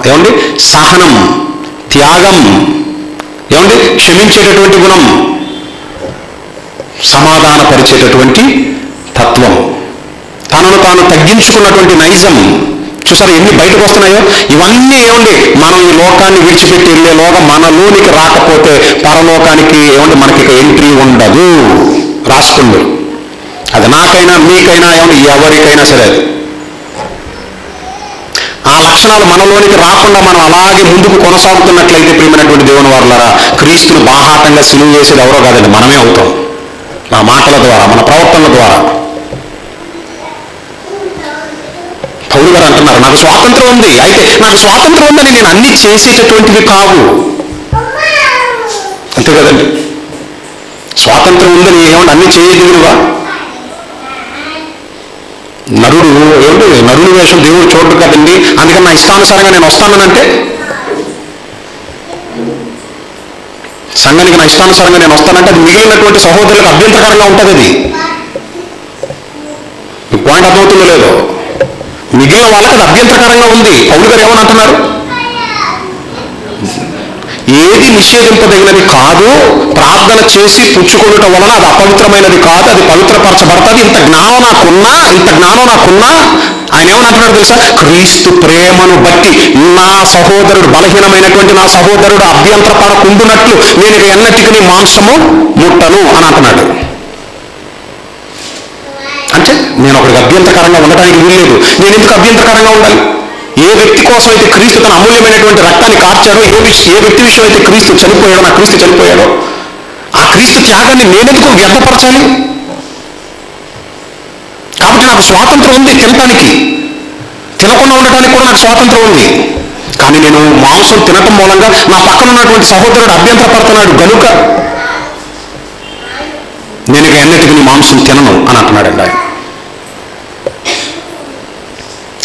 ఏమండి సహనం, త్యాగం, ఏమండి క్షమించేటటువంటి గుణం, సమాధానపరిచేటటువంటి తత్వం, తనను తాను తగ్గించుకున్నటువంటి నైజం. చూసారా ఎన్ని బయటకు వస్తున్నాయో? ఇవన్నీ ఏమండి మనం ఈ లోకాన్ని విడిచిపెట్టి వెళ్ళేలోగా మనలోనికి రాకపోతే పరలోకానికి ఏమండి మనకి ఎంట్రీ ఉండదు. రాసుకుంది. అది నాకైనా మీకైనా ఏమండి ఎవరికైనా సరే అది. ఆ లక్షణాలు మనలోనికి రాకుండా మనం అలాగే ముందుకు కొనసాగుతున్నట్లయితే ప్రియమైనటువంటి దేవుని వారలారా, క్రీస్తును బాహాటంగా సిలువ చేసేది ఎవరో కాదండి, మనమే అవుతాం. మన మాటల ద్వారా, మన ప్రవర్తనల ద్వారా. పౌలు గారు అంటున్నారు, నాకు స్వాతంత్రం ఉంది. అయితే నాకు స్వాతంత్రం ఉందని నేను అన్ని చేసేటటువంటివి కావు. అంతే కదండి. స్వాతంత్రం ఉందని ఏమన్నా అన్ని చేయగలిగినవా? నరుని వేషం దేవుడు చూడడు కదండి. అందుకని నా ఇష్టానుసారంగా నేను వస్తానంటే, సంఘానికి నా ఇష్టానుసారంగా నేను వస్తానంటే అది మిగిలినటువంటి సహోదరులకు అభ్యంతరకరంగా ఉంటుంది. అది మీ పాయింట్ అర్థమవుతుందో లేదో? మిగిలిన వాళ్ళకి అది అభ్యంతరకరంగా ఉంది. పౌలు గారు ఏమని అంటున్నారు? ఏది నిషేధింపదగినది కాదు, ప్రార్థన చేసి పుచ్చుకోవటం వలన అది అపవిత్రమైనది కాదు, అది పవిత్రపరచబడుతుంది. ఇంత జ్ఞానం నాకున్నా ఆయన ఏమనంటున్నాడు తెలుసా? క్రీస్తు ప్రేమను బట్టి నా సహోదరుడు, బలహీనమైనటువంటి నా సహోదరుడు అభ్యంతరపడకుండునట్లు నేను ఇక ఎన్నటికి నీ మాంసము ముట్టను అని అంటున్నాడు. అంటే నేను ఒకరికి అభ్యంతరకరంగా ఉండడానికి వీల్లేదు. నేను ఎందుకు అభ్యంతరకరంగా ఉండాలి? ఏ వ్యక్తి కోసం అయితే క్రీస్తు తన అమూల్యమైనటువంటి రక్తాన్ని కార్చాడో, ఏ వ్యక్తి విషయం అయితే క్రీస్తు చనిపోయాడో, నా క్రీస్తు చనిపోయాడో, ఆ క్రీస్తు త్యాగాన్ని నేనెందుకు వ్యర్థపరచాలి? కాబట్టి నాకు స్వాతంత్రం ఉంది. తినటానికి, తినకుండా ఉండటానికి కూడా నాకు స్వాతంత్రం ఉంది. కానీ నేను మాంసం తినటం మూలంగా నా పక్కన ఉన్నటువంటి సహోదరుడు అభ్యంతరపడుతున్నాడు కనుక నేను ఇక ఎన్నటికి నీ మాంసం తినను అని అంటున్నాడండి ఆయన.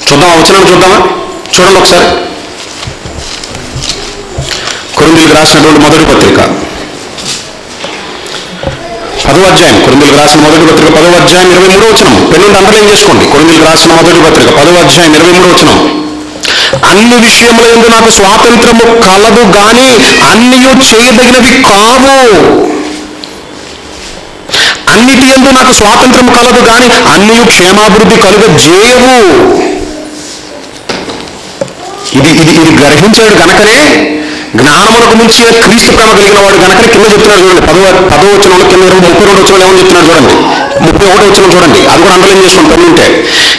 చూద్దామా? వచనం చూద్దామా? చూడండి ఒకసారి. కొరింథీయులకు రాసినటువంటి మొదటి పత్రిక 10వ అధ్యాయం. కొరింథీయులకు రాసిన మొదటి పత్రిక 10వ అధ్యాయం 23వ వచనం. పెళ్ళుండి అండర్లైన్ చేసుకోండి. కొరింథీయులకు రాసిన మొదటి పత్రిక 10వ అధ్యాయం 23వ వచనం. అన్ని విషయముల యందు నాకు స్వాతంత్రము కలదు గాని అన్నియు చేయదగినవి కావు. అన్నిటి యందు నాకు స్వాతంత్రం కలదు గాని అన్నియు క్షేమాభివృద్ధి కలుగజేయవు. ఇది గ్రహించాడు గనకనే, జ్ఞానమునకు మించిన క్రీస్తు ప్రేమ కలిగిన వాడు గనకనే కింద చెప్తున్నాడు చూడండి, 10వ వచనంలో కింద 32 వచనంలో ఏమని చెప్తున్నాడు చూడండి, 31 వచనం చూడండి, అది కూడా అండర్లైన్ చేసుకుని పన్నుంటే.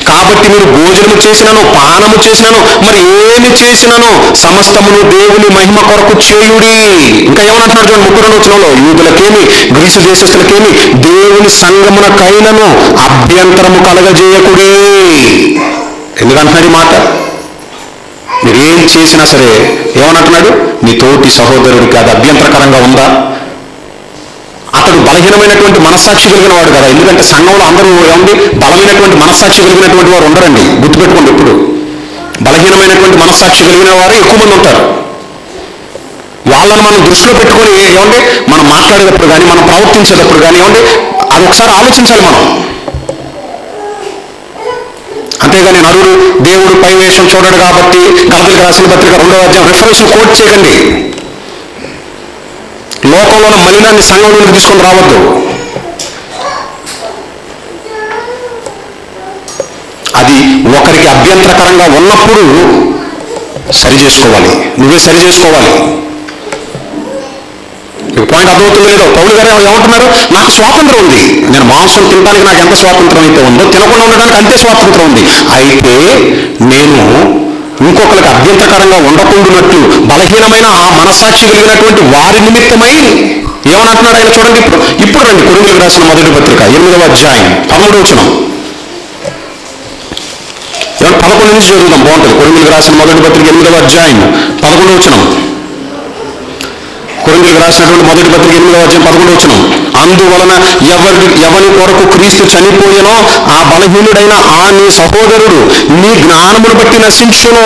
కాబట్టి మీరు భోజనము చేసినను పానము చేసినను మరి ఏమి చేసినను సమస్తమును దేవుని మహిమ కొరకు చేయుడి. ఇంకా ఏమంటున్నాడు చూడండి 32 వచనంలో, యూదులకేమి గ్రీసు దేశస్తులకేమి దేవుని సంగమునకైనను అభ్యంతరము కలగజేయకుడి. ఎందుకంటున్నాడు ఈ మాట? మీరు ఏం చేసినా సరే ఏమనంటున్నాడు, నీ తోటి సహోదరుడికి అది అభ్యంతరకరంగా ఉందా? అతడు బలహీనమైనటువంటి మనస్సాక్షి కలిగిన వాడు కదా. ఎందుకంటే సంఘంలో అందరూ ఏమండి బలమైనటువంటి మనస్సాక్షి కలిగినటువంటి వారు ఉండరండి, గుర్తుపెట్టుకోండి. ఇప్పుడు బలహీనమైనటువంటి మనస్సాక్షి కలిగిన వారు ఎక్కువ మంది ఉంటారు. వాళ్ళని మనం దృష్టిలో పెట్టుకొని ఏమంటే మనం మాట్లాడేటప్పుడు కానీ మనం ప్రవర్తించేటప్పుడు కానీ ఏమంటే అది ఒకసారి ఆలోచించాలి మనం. అంతేగాని నరుడు దేవుడు పై వేషం చూడడు కాబట్టి గలతీయులకు రాసిన పత్రిక 2వ అధ్యాయం రిఫరెన్స్ కోట్ చేయకండి. లోకంలో మలినాన్ని సంఘంలోకి తీసుకొని రావద్దు. అది ఒకరికి అభ్యంతరకరంగా ఉన్నప్పుడు సరి చేసుకోవాలి, నువ్వే సరి చేసుకోవాలి. పాయింట్ అర్థమవుతుంది లేదో? పౌలు గారు ఏమంటున్నారు, నాకు స్వాతంత్రం ఉంది, నేను మాంసం తినడానికి నాకు ఎంత స్వాతంత్రం అయితే ఉందో తినకుండా ఉండడానికి అంతే స్వాతంత్రం ఉంది. అయితే నేను ఇంకొకరికి అభ్యంతరకరంగా ఉండకుండానట్లు బలహీనమైన ఆ మనస్సాక్షి కలిగినటువంటి వారి నిమిత్తమై ఏమనంటున్నాడు ఆయన చూడండి. ఇప్పుడు రండి కొరింథీయులకు రాసిన మొదటి పత్రిక 8వ అధ్యాయం 13వ వచనం. 11 నుంచి చదువుదాం, బాగుంటుంది. కొరింథీయులకు రాసిన మొదటి పత్రిక 8వ అధ్యాయం 11వ వచనం. కొరింథీయులకు రాసినటువంటి మొదటి పత్రిక 8వ అధ్యాయం 11వ వచనం. అందువలన ఎవరి కొరకు క్రీస్తు చనిపోయెనో ఆ బలహీనుడైన ఆ నీ సహోదరుడు నీ జ్ఞానమును బట్టి నశించును.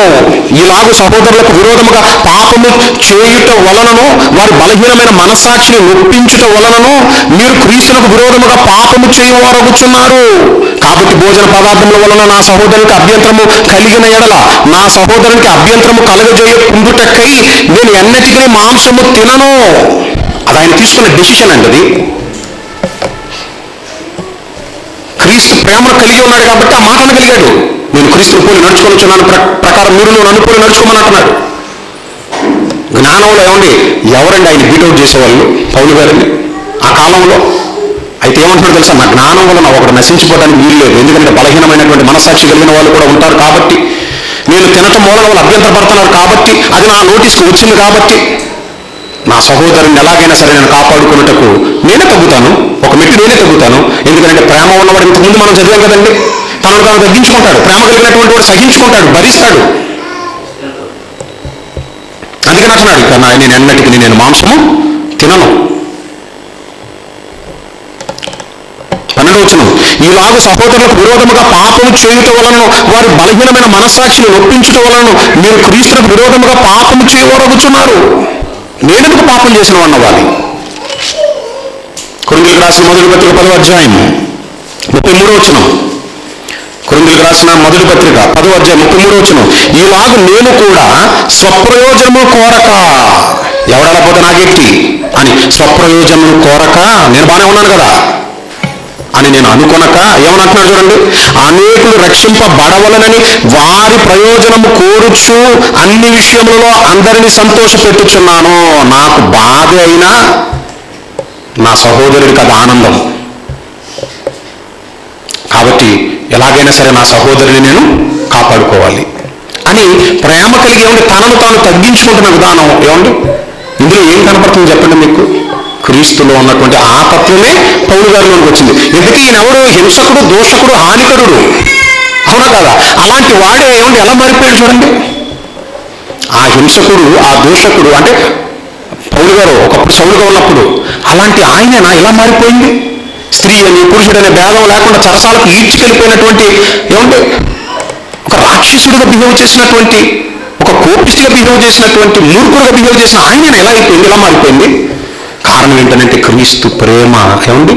ఇలాగూ సహోదరులకు విరోధముగా పాపము చేయుట వలనను వారి బలహీనమైన మనస్సాక్షిని నొప్పించుట వలనను మీరు క్రీస్తునకు విరోధముగా పాపము చేయువారగుచున్నారు. కాబట్టి భోజన పదార్థముల వలన నా సహోదరునికి అభ్యంతరము కలిగిన ఎడల నా సహోదరునికి అభ్యంతరము కలగజేయకుండుటకై నేను ఎన్నటికీ మాంసము తినను. అది ఆయన తీసుకున్న డెసిషన్ అండి. అది క్రీస్తు ప్రేమను కలిగి ఉన్నాడు కాబట్టి ఆ మాట అనగలిగాడు. నేను క్రీస్తుని పోలి నడుచుకొనిచున్నాను ప్రకారం మీరు నన్ను పోలి నడుచుకోమని అంటున్నాడు. జ్ఞానంలో ఏమండి ఎవరండి ఆయన బీటౌట్ చేసేవాళ్ళు? పౌలు గారిని ఆ కాలంలో. అయితే ఏమంటున్నాడు తెలుసా, నా జ్ఞానం వలన ఒకడు నశించిపోవడానికి వీలు లేదు. ఎందుకంటే బలహీనమైనటువంటి మనస్సాక్షి కలిగిన వాళ్ళు కూడా ఉంటారు కాబట్టి, నేను తినటం మూలన వాళ్ళు అభ్యంతరపడుతున్నారు కాబట్టి, అది నా నోటీస్కి వచ్చింది కాబట్టి నా సహోదరుని ఎలాగైనా సరే నేను కాపాడుకున్నటకు నేనే తగ్గుతాను, ఒక మెట్టు నేనే తగ్గుతాను. ఎందుకంటే ప్రేమ ఉన్నవాడు ఇంతకుముందు మనం చదివాం కదండి, తనను తాను తగ్గించుకుంటాడు. ప్రేమ కలిగినటువంటి వాడు సహించుకుంటాడు, భరిస్తాడు. అందుకని అంటున్నాడు, ఇక నేను ఎన్నటికి నేను మాంసము తినను. 12వ వచనం. ఈలాగు సహోదరులకు విరోధముగా పాపము చేయుట వలన వారి బలహీనమైన మనస్సాక్షిని నొప్పించుట వలన మీరు క్రీస్తులకు విరోధముగా పాపము చేయవరగుచున్నారు. నేనెందుకు పాపం చేసిన వాడిని అవ్వాలి? కొరింథీయులకు రాసిన మొదటి పత్రిక 10వ అధ్యాయం 33వ వచనం. కొరింథీయులకు రాసిన మొదటి పత్రిక 10వ అధ్యాయం 33వ వచనం. ఈలాగు నేను కూడా స్వప్రయోజనము కోరక, ఎవడలా పోతే నాకెట్టి అని స్వప్రయోజనము కోరక, నేను బాగానే ఉన్నాను కదా అని నేను అనుకొనక ఏమనంటున్నాడు చూడండి, అనేకులు రక్షింపబడవలనని వారి ప్రయోజనము కోరుచు అన్ని విషయములలో అందరినీ సంతోషపెట్టుచున్నాను. నాకు బాధ అయినా నా సహోదరుడికి అది ఆనందం. కాబట్టి ఎలాగైనా సరే నా సహోదరుని నేను కాపాడుకోవాలి అని ప్రేమ కలిగి ఏమండి తనను తాను తగ్గించుకుంటున్న విధానం ఏమండి ఇందులో ఏం కనపడుతుంది చెప్పండి మీకు? క్రీస్తులో ఉన్నటువంటి ఆ తత్వమే పౌలు గారిలోకి వచ్చింది. ఎందుకు ఈయన ఎవడు? హింసకుడు, దోషకుడు, హానికరుడు, అవునా కదా? అలాంటి వాడే ఏమండి ఎలా మారిపోయాడు చూడండి. ఆ హింసకుడు, ఆ దోషకుడు అంటే పౌలు గారు ఒకప్పుడు సౌలుగా ఉన్నప్పుడు అలాంటి ఆయనేనా ఇలా మారిపోయింది? స్త్రీ అని పురుషుడనే భేదం లేకుండా చరసాలకు ఈడ్చుకెళ్ళిపోయినటువంటి ఏమంటే ఒక రాక్షసుడిగా బిహేవ్ చేసినటువంటి, ఒక కోపిష్టిగా బిహేవ్ చేసినటువంటి, మూర్ఖుడుగా బిహేవ్ చేసిన ఆయన ఎలా అయిపోయింది, ఎలా మారిపోయింది? కారణం ఏంటంటే క్రీస్తు ప్రేమ ఏమండి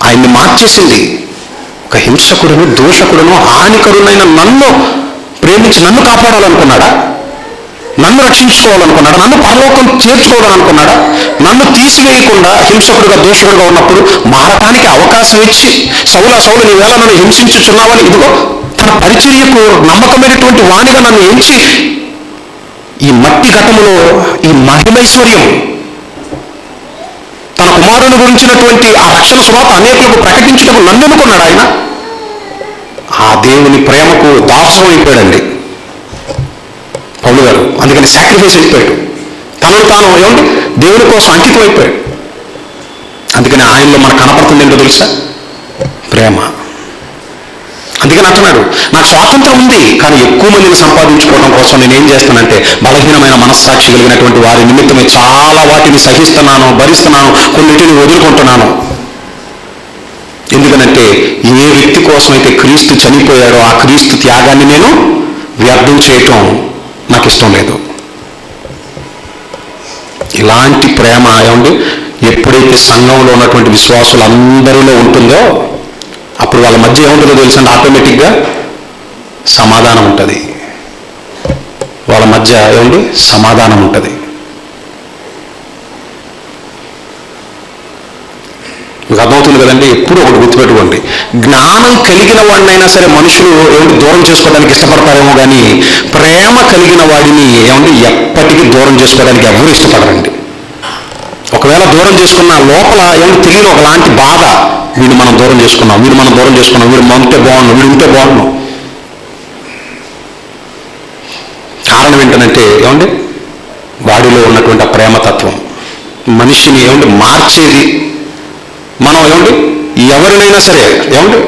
ఆయన్ని మార్చేసింది. ఒక హింసకుడును, దోషకుడును, హానికరునైన నన్ను ప్రేమించి నన్ను కాపాడాలనుకున్నాడా? నన్ను రక్షించుకోవాలనుకున్నాడా? నన్ను పరలోకం చేర్చుకోవాలనుకున్నాడా? నన్ను తీసివేయకుండా హింసకుడుగా, దోషకుడుగా ఉన్నప్పుడు మారటానికి అవకాశం ఇచ్చి సౌలు నీవేళ నన్ను హింసించుచున్నావని ఇదిగో తన పరిచర్యకు నమ్మకమైనటువంటి వాణిగా నన్ను ఎంచి ఈ మట్టి ఘటములో ఈ మహిమైశ్వర్యం, తన కుమారుని గురించినటువంటి ఆ రక్షణ సువార్త అనేకులకు ప్రకటించడం నన్ను అనుకున్నాడు ఆయన. ఆ దేవుని ప్రేమకు దాసం అయిపోయాడండి పౌలు గారు. అందుకని సాక్రిఫైస్ అయిపోయాడు, తనను తాను ఏమండి దేవుని కోసం అంకితం అయిపోయాడు. అందుకని ఆయనలో మనకు కనపడుతుంది ఏంటో తెలుసా? ప్రేమ. అందుకని అంటున్నాడు, నాకు స్వాతంత్రం ఉంది, కానీ ఎక్కువ మందిని సంపాదించుకోవడం కోసం నేను ఏం చేస్తానంటే బలహీనమైన మనస్సాక్షి కలిగినటువంటి వారి నిమిత్తమే చాలా వాటిని సహిస్తున్నాను, భరిస్తున్నాను, కొన్నిటిని వదులుకుంటున్నాను. ఎందుకనంటే ఏ వ్యక్తి కోసం అయితే క్రీస్తు చనిపోయాడో ఆ క్రీస్తు త్యాగాన్ని నేను వ్యర్థం చేయటం నాకు ఇష్టం లేదు. ఇలాంటి ప్రేమ ఏమండి ఎప్పుడైతే సంఘంలో ఉన్నటువంటి విశ్వాసులందరిలో ఉంటుందో అప్పుడు వాళ్ళ మధ్య ఏముంటుందో తెలుసండి? ఆటోమేటిక్గా సమాధానం ఉంటుంది. వాళ్ళ మధ్య ఏమండి సమాధానం ఉంటుంది. మీకు అర్థమవుతుంది కదండి? ఎప్పుడు ఒకటి గుర్తుపెట్టుకోండి, జ్ఞానం కలిగిన వాడినైనా సరే మనుషులు ఏమంటే దూరం చేసుకోవడానికి ఇష్టపడతారేమో కానీ ప్రేమ కలిగిన వాడిని ఏమంటే ఎప్పటికీ దూరం చేసుకోవడానికి ఎవరు ఇష్టపడరండి. ఒకవేళ దూరం చేసుకున్న లోపల ఏమంటే తెలియని ఒకలాంటి బాధ, వీడు మనం దూరం చేసుకున్నాం, వీడు మనం దూరం చేసుకున్నాం, వీడు ఉంటే బాగున్నాం, వీడు ఉంటే బాగున్నాం. కారణం ఏంటంటే ఏమండి వాడిలో ఉన్నటువంటి ఆ ప్రేమతత్వం మనిషిని ఏమంటే మార్చేది. మనం ఏమండి ఎవరినైనా సరే ఏమండి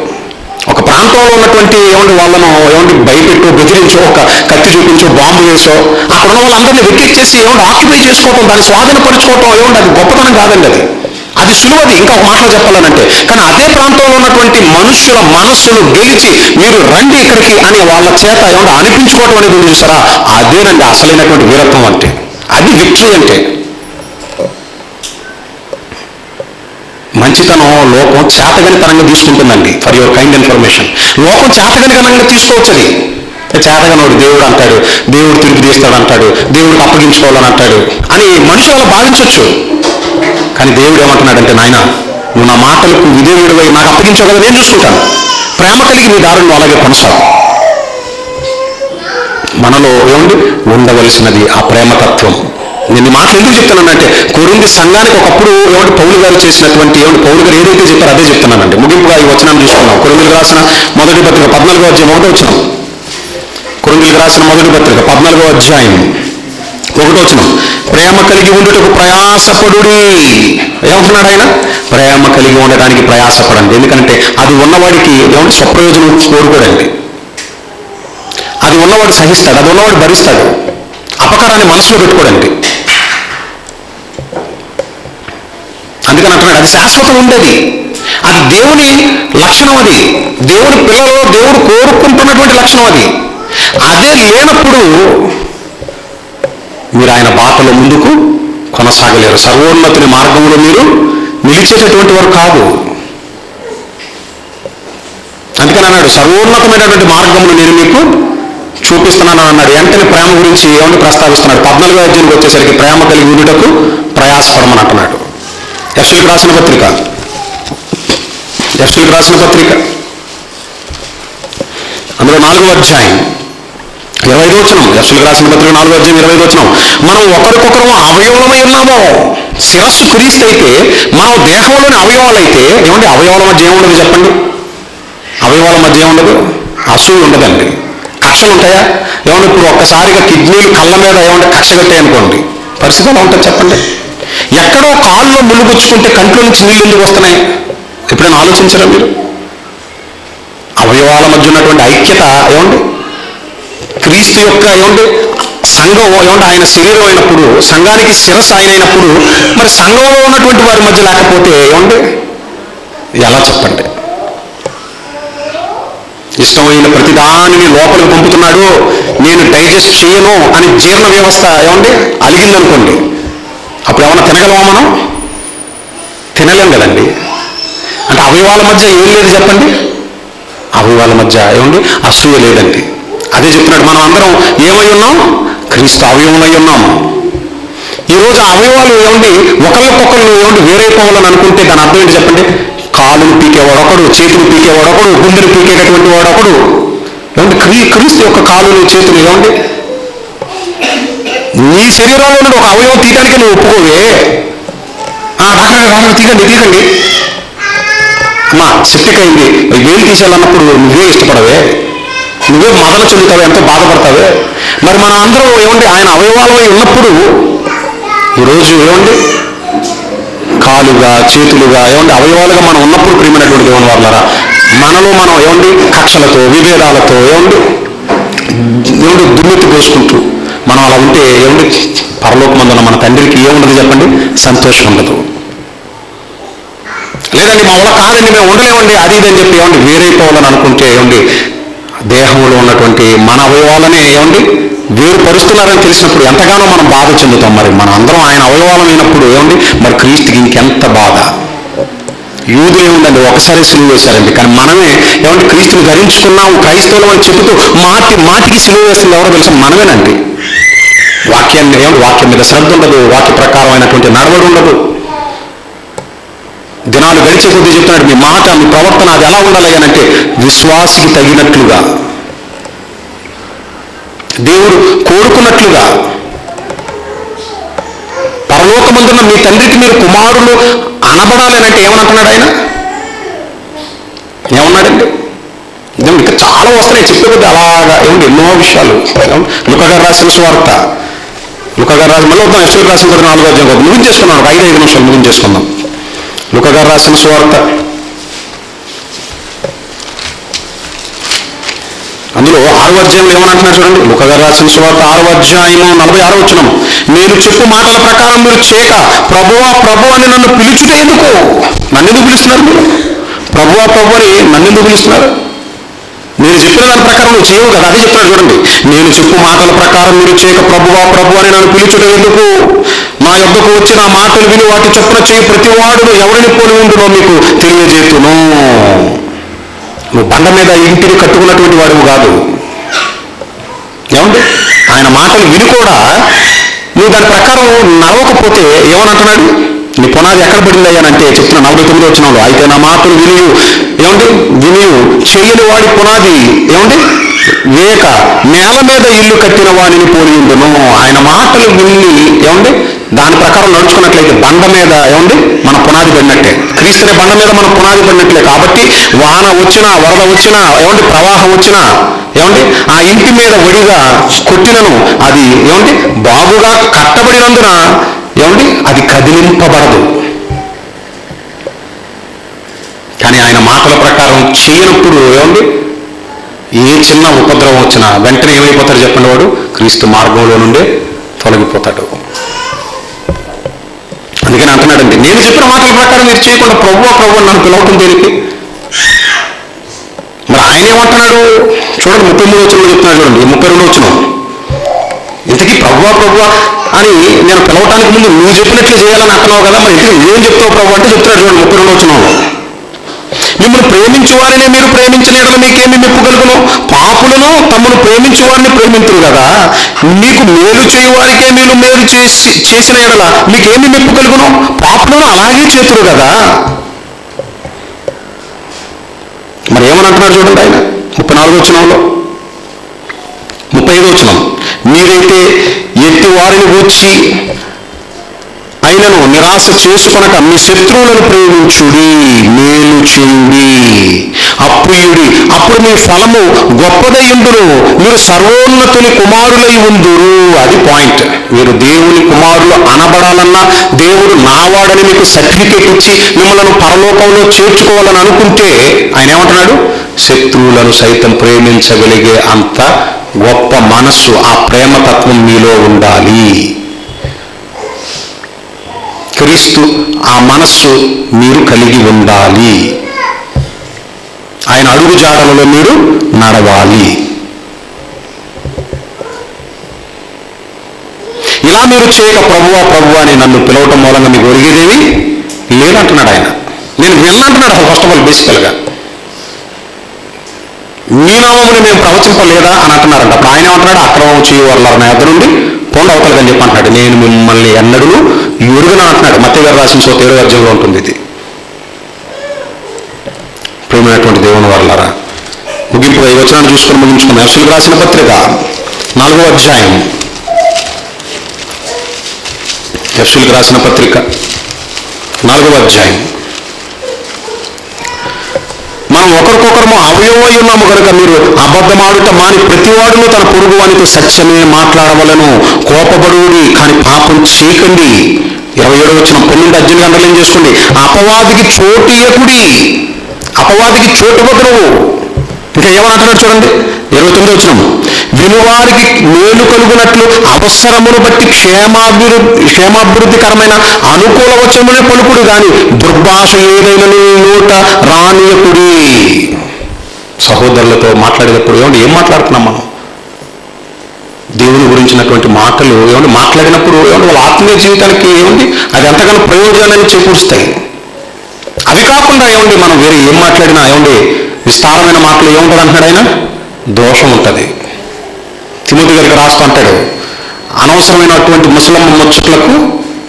ఒక ప్రాంతంలో ఉన్నటువంటి ఏమండి వాళ్ళను ఏమండి భయపెట్టో, బెదిరించో, ఒక కత్తి చూపించో, బాంబు వేసో అక్కడ ఉన్న వాళ్ళందరినీ వెక్కిచ్చేసి ఏమంటే ఆక్యుపై చేసుకోవటం, దాన్ని స్వాధీనపరుచుకోవటం ఏమంటే అది గొప్పతనం కాదండి. అది సులువది ఇంకా ఒక మాటలో చెప్పాలనంటే. కానీ అదే ప్రాంతంలో ఉన్నటువంటి మనుషుల మనస్సును గెలిచి మీరు రండి ఇక్కడికి అని వాళ్ళ చేత ఏమంటే అనిపించుకోవటం అనేది చూసారా, అదేనండి అసలైనటువంటి వీరత్వం అంటే. అది విక్టరీ అంటే. మంచితనం లోకం చేతగనితనంగా తీసుకుంటుందండి. ఫర్ యువర్ కైండ్ ఇన్ఫర్మేషన్, లోకం చేతగనితనంగా తీసుకోవచ్చు. అది చేతగనోడు దేవుడు అంటాడు, దేవుడు తిరిగి తీస్తాడు అంటాడు, దేవుడికి అప్పగించుకోవాలని అంటాడు అని మనుషులు అలా భావించవచ్చు. కానీ దేవుడు ఏమంటున్నాడంటే, నాయన నువ్వు నా మాటలకు విధేయుడివై నాకు అప్పగించగలవు, నేను చూసుకుంటాను. ప్రేమ కలిగి నీ దారులను అలాగే కొనసాగు. మనలో ఏమండి ఉండవలసినది ఆ ప్రేమతత్వం. నేను ఈ మాటలు ఎందుకు చెప్తున్నానంటే కొరింథీ సంఘానికి ఒకప్పుడు ఏమంటే పౌలు గారు చేసినటువంటి పౌలు గారు ఏదైతే చెప్పారో అదే చెప్తున్నానండి. ముగింపుగా ఈ వచనాన్ని చూసుకున్నాం. కొరింథీలకు రాసిన మొదటి పత్రిక 14వ అధ్యాయం 1వ వచనం. కొరింథీలకు రాసిన మొదటి పత్రిక 14వ అధ్యాయం 1వ వచనం. ప్రేమ కలిగి ఉండుటకు ప్రయాసపడుడి. ఏమంటున్నాడు ఆయన? ప్రేమ కలిగి ఉండడానికి ప్రయాసపడండి. ఎందుకంటే అది ఉన్నవాడికి ఏమంటే స్వప్రయోజనం కోరుకోడండి. అది ఉన్నవాడు సహిస్తాడు, అది ఉన్నవాడు భరిస్తాడు. అపకారాన్ని మనసులో పెట్టుకోడండి. అందుకని అంటున్నాడు అది శాశ్వతం ఉండేది. అది దేవుని లక్షణం, అది దేవుని పిల్లలు దేవుడు కోరుకుంటున్నటువంటి లక్షణం. అది అదే లేనప్పుడు మీరు ఆయన బాటలో ముందుకు కొనసాగలేరు. సర్వోన్నతుని మార్గంలో మీరు నిలిచేటటువంటి వారు కాదు. అందుకని అన్నాడు సర్వోన్నతమైనటువంటి మార్గంలో నేను మీకు చూపిస్తున్నాను అన్నాడు. వెంటనే ప్రేమ గురించి ఏమని ప్రస్తావిస్తున్నాడు. 14వ అధ్యాయానికి వచ్చేసరికి ప్రేమ కలిగి ఉండుటకు ప్రయాసపడమని అంటున్నాడు. ఎఫ్ఎస్యులకు రాసిన పత్రిక అందులో 4వ అధ్యాయం 25వ వచనం. ఎఫ్ఎస్యులకు రాసిన పత్రిక 4వ అధ్యాయం 25వ వచనం. మనం ఒకరికొకరు అవయవమై ఉన్నాము. శిరస్సు క్రీస్తు అయితే మనం దేహంలోని అవయవాలైతే ఏమండి అవయవాల మధ్య ఏముండదు చెప్పండి? అవయవాల మధ్య ఏముండదు? అసూయ ఉండదండి. కక్షలు ఉంటాయా? ఏమంటే ఇప్పుడు ఒక్కసారిగా కిడ్నీలు కళ్ళ మీద ఏమంటే కక్ష కట్టాయనుకోండి, పరిస్థితి ఎలా ఉంటుంది చెప్పండి? ఎక్కడో కాళ్ళలో ముళ్ళుగుచ్చుకుంటే కంట్లో నుంచి నీళ్ళు ఎందుకు వస్తున్నాయి? ఎప్పుడైనా ఆలోచించారా మీరు? అవయవాల మధ్య ఉన్నటువంటి ఐక్యత ఏమండి క్రీస్తు యొక్క ఏమంటే సంఘం ఏమంటే ఆయన శరీరం అయినప్పుడు, సంఘానికి శిరస్సు ఆయన అయినప్పుడు, మరి సంఘంలో ఉన్నటువంటి వారి మధ్య లేకపోతే ఏమండి ఎలా చెప్పండి? ఇష్టమైన ప్రతిదానిని లోపలికి పంపుతున్నాడు, నేను డైజెస్ట్ చేయను అని జీర్ణ వ్యవస్థ ఏమండి అలిగిందనుకోండి, అప్పుడు ఏమన్నా తినగలమా మనం? తినలేం కదండి. అంటే అవయవాల మధ్య ఏం లేదు చెప్పండి? అవయవాల మధ్య ఏమండి అసూయ లేదండి. అదే చెప్తున్నాడు. మనం అందరం ఏమై ఉన్నాం? క్రీస్తు అవయవమై ఉన్నాము. ఈరోజు అవయవాలు ఏమండి ఒకళ్ళకొకళ్ళు ఏమండి వేరైపోవాలని అనుకుంటే దాని అర్థం ఏంటి చెప్పండి? కాలుని పీకేవాడు ఒకడు, చేతులు పీకేవాడు ఒకడు, గుండెలు పీకేటటువంటి వాడు ఒకడు. ఏమంటే క్రీస్తు యొక్క కాలుని చేతులు ఏమండి నీ శరీరంలో నుండి ఒక అవయవం తీయడానికి నువ్వు ఒప్పుకోవే. డాక్టర్ తీయండి అమ్మా సెప్టిక్ అయింది, వేలు తీసేయాలన్నప్పుడు నువ్వే ఇష్టపడవే, నువ్వే మదన చెందుతావే, ఎంతో బాధపడతావే. మరి మన అందరం ఏమండి ఆయన అవయవాలమై ఉన్నప్పుడు ఈరోజు ఏమండి కాలుగా చేతులుగా ఏమండి అవయవాలుగా మనం ఉన్నప్పుడు ప్రియమైనటువంటి దేవుని వాళ్ళరా, మనలో మనం ఏమండి కక్షలతో విభేదాలతో ఏమండి దుమ్మెత్తి పోసుకుంటూ మనం అలా ఉంటే ఏమండి పరలోకమందున మన తండ్రికి ఏముండదు చెప్పండి? సంతోషం ఉండదు. లేదండి మా వల్ల కాదండి, మేము ఉండలేమండి అది ఇది అని చెప్పి ఏమండి వేరైపోవాలని అనుకుంటే ఏమండి దేహంలో ఉన్నటువంటి మన అవయవాలనే ఏమండి వేరుపరుస్తున్నారని తెలిసినప్పుడు ఎంతగానో మనం బాధ చెందుతాం. మరి మనం అందరం ఆయన అవయవాలం అయినప్పుడు ఏమండి మరి క్రీస్తుకి ఇంకెంత బాధ. యూదులు ఏముందండి ఒకసారి సిలువ వేశారండి, కానీ మనమే ఏమంటే క్రీస్తుని ధరించుకున్నాం క్రైస్తవులు అని చెబుతూ మాటికి సిలువ వేసింది ఎవరో తెలుసా? మనమేనండి. వాక్యాన్ని ఏమంటే వాక్యం మీద శ్రద్ధ ఉండదు, వాక్య ప్రకారమైనటువంటి నడవడి ఉండదు. దినాలు గడిచే కొద్దీ చెప్తున్నాడు మీ మాట మీ ప్రవర్తన అది ఎలా ఉండాలి అని అంటే విశ్వాసికి తగినట్లుగా, దేవుడు కోరుకున్నట్లుగా. పరలోకమందున్న మీ తండ్రికి మీరు కుమారులు అనబడాలి అంటే ఏమనుకున్నాడు ఆయన? ఏమన్నాడండి? ఇంకా చాలా వస్తున్నాయి చెప్పేది అలాగా ఏమండి ఎన్నో విషయాలు. లుకా గారు రాసిన సువార్త, లుకా గారు రాసిన మళ్ళీ వద్దాం ఎస్టేట్ రాసిన 4వ అధ్యాయం ముగించేసుకున్నాం, 5 నిమిషాలు ముగించేసుకుందాం. లుకా గారు రాసిన సువార్త అందులో 6వ అధ్యాయంలో ఏమనంటున్నారు చూడండి. లుకా గారు రాసిన సువార్త 6వ అధ్యాయము 46వ వచనం, నేను చెప్పు మాటల ప్రకారం మీరు చేయక ప్రభువా ప్రభు అని నన్ను పిలుచుట ఎందుకు? నన్నెందుకు పిలుస్తున్నారు మీరు? ప్రభువా ప్రభు అని నన్నెందుకు పిలుస్తున్నారు? నేను చెప్పిన దాని ప్రకారం నువ్వు చేయవు కదా, అదే చెప్తున్నాడు చూడండి. నేను చెప్పు మాటల ప్రకారం మీరు చేయక ప్రభువా ప్రభు అని నన్ను పిలుచుట ఎందుకు? నా యొద్దకు వచ్చి నా మాటలు విని వాటి చొప్పున చేయి ప్రతి వాడును ఎవరిని పోలి ఉండునో మీకు తెలియజేతును. నువ్వు బండ మీద ఇంటిని కట్టుకున్నటువంటి వాడివి కాదు. ఏమండి ఆయన మాటలు విని కూడా నువ్వు దాని ప్రకారం నడవకపోతే ఏమనంటున్నాడు? నీ పునాది ఎక్కడ పడింది అయ్యానంటే చెప్తున్నా 49వ వచనంలో, అయితే నా మాటలు వినియు ఏమండి వినియు చెయ్యని వాడి పునాది ఏమండి వేక నేల మీద ఇల్లు కట్టిన వాడిని పోలి ఉండును. ఆయన మాటలు విని ఏమండి దాని ప్రకారం నడుచుకున్నట్లయితే బండ మీద ఏమండి మన పునాది పడినట్టే. క్రీస్తుని బండ మీద మనం పునాది పడినట్లే. కాబట్టి వాన వచ్చినా వరద వచ్చినా ఏమండి ప్రవాహం వచ్చినా ఏమండి ఆ ఇంటి మీద వడిగా కొట్టినను అది ఏమండి బాగుగా కట్టబడినందున ఏమండి అది కదిలింపబడదు. కానీ ఆయన మాటల ప్రకారం చేయనప్పుడు ఏమండి ఏ చిన్న ఉపద్రవం వచ్చినా వెంటనే ఏమైపోతాడు చెప్పండి? వాడు క్రీస్తు మార్గంలో నుండే తొలగిపోతాడు. అందుకని అంటున్నాడండి నేను చెప్పిన మాటల ప్రకారం మీరు చేయకుండా ప్రభువా ప్రభు నన్ను పిలవటం దేనికి? మరి ఆయన ఏమంటున్నాడు చూడండి 33వ వచనంలో చెప్తున్నాడు చూడండి. 32వ వచనం, ఇంతకీ ప్రభువా ప్రభువా అని నేను పిలవటానికి ముందు నువ్వు చెప్పినట్లు చేయాలని అంటున్నావు కదా, మరి ఇంతకీ ఏం చెప్తావు ప్రభు అంటే చెప్తున్నాడు చూడండి 32వ వచనంలో, మిమ్మల్ని ప్రేమించు వారిని మీరు ప్రేమించిన ఎడల మీకేమి మెప్పు కలుగును? పాపులను తమను ప్రేమించు వారిని ప్రేమింతురు కదా, మీకు మేలు చేయు వారికే మీరు మేలు చేసిన ఎడల మీకేమి మెప్పు కలుగును? పాపులను అలాగే చేతురు కదా. మరి ఏమనంటున్నారు చూడండి ఆయన 34వ వచనంలో. 35వ వచనం, మీరైతే ఎట్టి వారిని గూర్చి అయినను నిరాశ చేసుకొనక మీ శత్రువులను ప్రేమించుడి, మేలు చేయుడి, అప్రియుడి, అప్పుడు మీ ఫలము గొప్పదయ్యుండును, మీరు సర్వోన్నతుని కుమారులై ఉందురు. అది పాయింట్. మీరు దేవుని కుమారులు అనబడాలన్నా దేవుడు నావాడని మీకు సర్టిఫికేట్ ఇచ్చి మిమ్మల్ని పరలోకంలో చేర్చుకోవాలని అనుకుంటే ఆయన ఏమంటున్నాడు? శత్రువులను సైతం ప్రేమించగలిగే అంత గొప్ప మనస్సు, ఆ ప్రేమతత్వం మీలో ఉండాలి. క్రీస్తు ఆ మనస్సు మీరు కలిగి ఉండాలి. ఆయన అడుగు జాడలలో మీరు నడవాలి. ఇలా మీరు చేయక ప్రభువా ప్రభువా అని నన్ను పిలవటం మూలంగా మీకు ఒరిగేదేమి లేదంటున్నాడు ఆయన. నేను వెళ్ళంటున్నాడు అసలు ఫస్ట్ ఆఫ్ ఆల్ బేసికల్గా. మీ నామముని మేము ప్రవచింపలేదా అని అంటున్నారంట. అప్పుడు ఆయన ఏమంటున్నాడు? అక్రమం చేయవాళ్ళ నా ఎదురు నుండి పోండి అవతలకని చెప్పి అంటున్నాడు. నేను మిమ్మల్ని ఎన్నడూ ఎరుగను అంటున్నాడు. మత్తయి గారు రాసిన 7వ అధ్యాయంలో ఉంటుంది ఇది. ప్రియమైనటువంటి దేవుని వాళ్ళారా, ముగింపుగా ఈ వచనాన్ని చూసుకొని ముగించుకున్నాం. ఎఫెసీయులకు రాసిన పత్రిక 4వ అధ్యాయం ఎఫెసీయులకు రాసిన పత్రిక 4వ అధ్యాయం. మనం ఒకరికొకరము అవయవమై ఉన్నాము కనుక మీరు అబద్ధమాడుట మాని ప్రతివాడును తన పొరుగు వానితో సత్యమే మాట్లాడవలను. కోపపడుడి కానీ పాపం చేయకండి. 27వ వచనం, 12 అధ్యాయం అండర్లైన్ చేసుకోండి. అపవాదికి చోటు ఇయ్యకుడి. అపవాదికి చోటు ఇవ్వకు నువ్వు. ఇంకా ఏమంటున్నాడు చూడండి, 29వ వచనం, వినువారికి మేలు కలుగునట్లు అవసరమును బట్టి క్షేమాభివృద్ధికరమైన అనుకూల వచనమునే పలుకుడు గాని దుర్భాష ఏదైనా నోట రానియకుడి. సహోదరులతో మాట్లాడేటప్పుడు ఏం మాట్లాడుతున్నాం మనం? దేవుని గురించినటువంటి మాటలు మాట్లాడినప్పుడు వాళ్ళ ఆత్మీయ జీవితానికి అది ఎంతగానో ప్రయోజనాన్ని చేకూరుస్తాయి. అవి కాకుండా మనం వేరే ఏం మాట్లాడినా విస్తారమైన మాటలు ఏముంటుంది అంటున్నాడు ఆయన? దోషం ఉంటుంది. తిమోతి గారికి రాస్తూ అంటాడు, అనవసరమైనటువంటి ముసలమ్మ ముచ్చట్లకు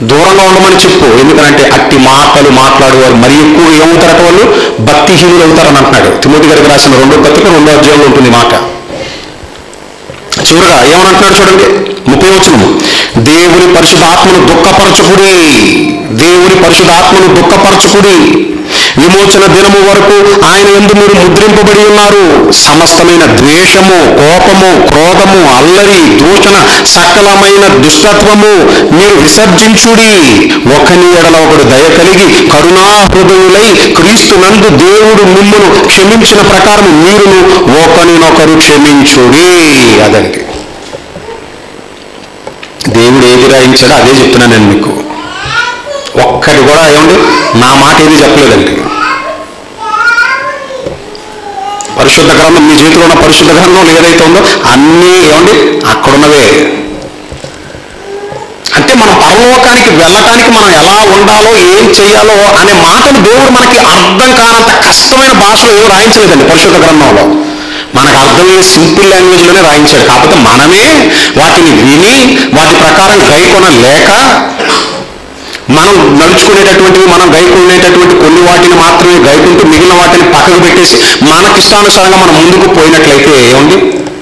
దూరంగా ఉండమని చెప్పు. ఎందుకంటే అట్టి మాటలు మాట్లాడేవారు మరి ఎక్కువ ఏమవుతారట, వాళ్ళు భక్తిహీనులు అవుతారని అంటున్నాడు. తిమోతి గారికి రాసిన 2వ పత్రిక 2వ అధ్యాయంలో ఉంటుంది మాట. చివరగా ఏమనంటున్నాడు చూడండి, 30వ వచనం, దేవుని పరిశుద్ధాత్మను దుఃఖపరచుకుడి. దేవుని పరిశుద్ధాత్మను దుఃఖపరచుకుడి. విమోచన దినము వరకు ఆయన యందు మీరు ముద్రింపబడి ఉన్నారు. సమస్తమైన ద్వేషము, కోపము, క్రోధము, అల్లరి, దూషణ, సకలమైన దుష్టత్వము మీరు విసర్జించుడి. ఒకని ఎడల ఒకడు దయ కలిగి కరుణా హృదయులై క్రీస్తునందు దేవుడు మిమ్మును క్షమించిన ప్రకారం మీరును ఒకరినొకరు క్షమించుడి. అదండి దేవుడు ఏది రాయించాడో అదే చెప్తున్నాను నేను మీకు. ఒక్కటి కూడా నా మాట ఏది చెప్పలేదండి. పరిశుద్ధ గ్రంథం, మీ చేతిలో ఉన్న పరిశుద్ధ గ్రంథం ఏదైతే ఉందో అన్నీ అక్కడున్నవే. అంటే మనం పరలోకానికి వెళ్ళటానికి మనం ఎలా ఉండాలో, ఏం చేయాలో అనే మాటలు దేవుడు మనకి అర్థం కానంత కష్టమైన భాషలో ఏం రాయించలేదండి పరిశుద్ధ గ్రంథంలో. మనకు అర్థమయ్యే సింపుల్ లాంగ్వేజ్లోనే రాయించాడు. కాకపోతే మనమే వాటిని విని వాటి ప్రకారం గైకొనలేక మనం నడుచుకునేటటువంటివి, మనం గైకొనేటటువంటి కొన్ని వాటిని మాత్రమే గైకుంటూ మిగిలిన వాటిని పక్కకు పెట్టేసి మనకిష్టానుసారంగా మనం ముందుకు పోయినట్లయితే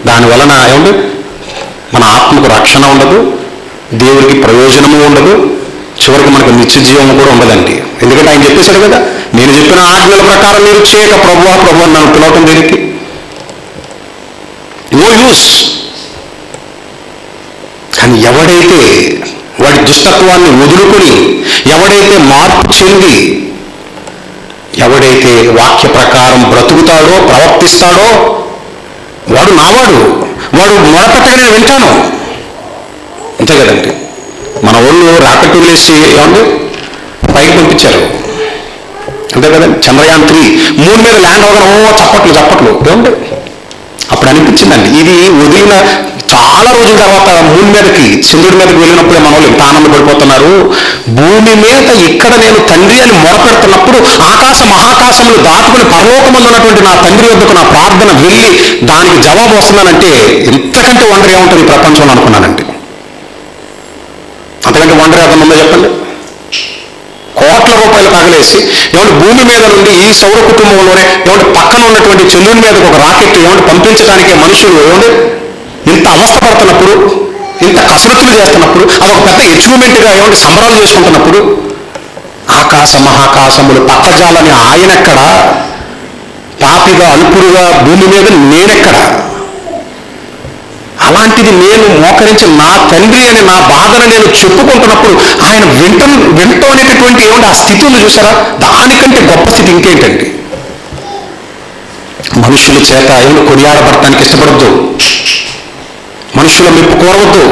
దాని వలన మన ఆత్మకు రక్షణ ఉండదు, దేవుడికి ప్రయోజనము ఉండదు, చివరికి మనకు నిత్య జీవం కూడా ఉండదండి. ఎందుకంటే ఆయన చెప్పేశాడు కదా, నేను చెప్పిన ఆజ్ఞల ప్రకారం మీరు చేయక ప్రభువా ప్రభువా నన్ను పిలవటం దేనికి? No use. కానీ ఎవడైతే వాడి దుష్టత్వాన్ని వదులుకొని, ఎవడైతే మార్పు చెంది, ఎవడైతే వాక్య ప్రకారం బ్రతుకుతాడో, ప్రవర్తిస్తాడో వాడు నావాడు. వాడు మొరపెట్టగా నేను వింటాను. అంతే కదండి. మన వాళ్ళు రాకెట్ వదిలేసి పైకి పంపించారు అంతే కదండి. చంద్రయాన్ 3 మూన్ మీద ల్యాండ్ అవ్వడం చప్పట్లు అప్పుడు అనిపించిందండి, ఇది వదిలిన చాలా రోజుల తర్వాత మూన్ మీదకి, చంద్రుడి మీదకి వెళ్ళినప్పుడే మన వాళ్ళు ఎంత ఆనందపడిపోతున్నారు. భూమి మీద ఇక్కడ నేను తండ్రి అని మొరపెడుతున్నప్పుడు మహాకాశములు దాటుకుని పరలోకములో ఉన్నటువంటి నా తండ్రి వద్దకు నా ప్రార్థన వెళ్ళి దానికి జవాబు వస్తున్నానంటే ఇంతకంటే వండర్ ఏముంటుంది ఈ ప్రపంచంలో అనుకున్నానండి. అంతకంటే వండర్ ఏదన్నా చెప్పండి. కోట్ల రూపాయలు తగలేసి భూమి మీద నుండి ఈ సౌర కుటుంబంలోనే పక్కన ఉన్నటువంటి చంద్రుని మీదకి ఒక రాకెట్ పంపించడానికే మనుషులు ఇంత అవస్థపడుతున్నప్పుడు, ఇంత కసరత్తులు చేస్తున్నప్పుడు, అదొక పెద్ద అచీవ్మెంట్గా సంబరాలు చేసుకుంటున్నప్పుడు మహాకాశములు పట్టజాలని ఆయనెక్కడ, పాపిగా అల్పుడుగా భూమి మీద నేనెక్కడ? అలాంటిది నేను మోకరించి నా తండ్రి అని నా బాధను నేను చెప్పుకుంటున్నప్పుడు ఆయన వింటం అనేటటువంటి ఆ స్థితి ఉంది చూసారా, దానికంటే గొప్ప స్థితి ఇంకేంటండి. మనుషుల చేత కొనియాడబడటానికి ఇష్టపడద్దు, మనుషుల మెప్పు కోరవద్దు.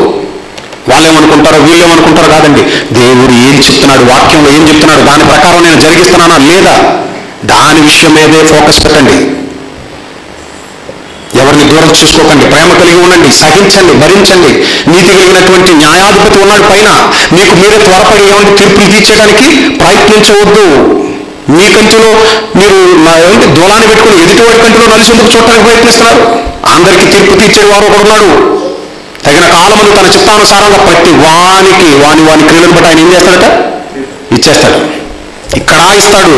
వాళ్ళేమనుకుంటారో వీళ్ళేమనుకుంటారో కాదండి. దేవుడు ఏం చెప్తున్నాడు, వాక్యంలో ఏం చెప్తున్నాడు, దాని ప్రకారం నేను జరిగిస్తున్నానా లేదా, దాని విషయం మీదే ఫోకస్ పెట్టండి. ఎవరిని దూరం చూసుకోకండి, ప్రేమ కలిగి ఉండండి, సహించండి, భరించండి. నీతి కలిగినటువంటి న్యాయాధిపతి ఉన్నాడు పైన. మీకు మీరే త్వరపడి తీర్పులు తీర్చడానికి ప్రయత్నించవద్దు. మీ కంటిలో మీరు దూలాన్ని పెట్టుకుని ఎదుటివాడి కంటిలో నలిసేందుకు చూడటానికి ప్రయత్నిస్తున్నారు. అందరికీ తీర్పు తీర్చేవారు ఒకడున్నాడు. తగిన కాలములు తన చిత్తానుసారంగా ప్రతి వాని క్రియలను బట్టి ఆయన ఏం చేస్తాడట, ఇచ్చేస్తాడు. ఇక్కడ ఇస్తాడు,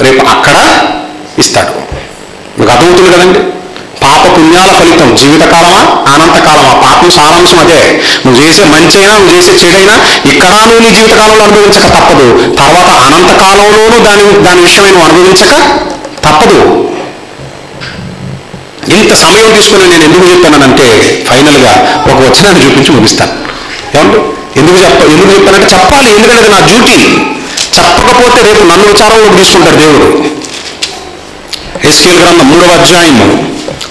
రేపు అక్కడ ఇస్తాడు. మీకు అర్థమవుతుంది కదండి. పాప పుణ్యాల ఫలితం జీవితకాలమా అనంతకాలమా? పాపం సారాంశం అదే. నువ్వు చేసే మంచి అయినా నువ్వు చేసే చెడైనా ఇక్కడ నువ్వు నీ జీవితకాలంలో అనుభవించక తప్పదు, తర్వాత అనంతకాలంలోనూ దాని విషయమై నువ్వు అనుభవించక తప్పదు. ఇంత సమయం తీసుకుని నేను ఎందుకు చెప్తానంటే ఫైనల్గా ఒక వచనాన్ని చూపించి ముగిస్తాను. ఏమంటే ఎందుకు చెప్పానంటే చెప్పాలి, ఎందుకంటే అది నా డ్యూటీ. చెప్పకపోతే రేపు నన్ను విచారంలోకి తీసుకుంటాడు దేవుడు. ఎస్కేల్ గ్రంథం 3వ అధ్యాయము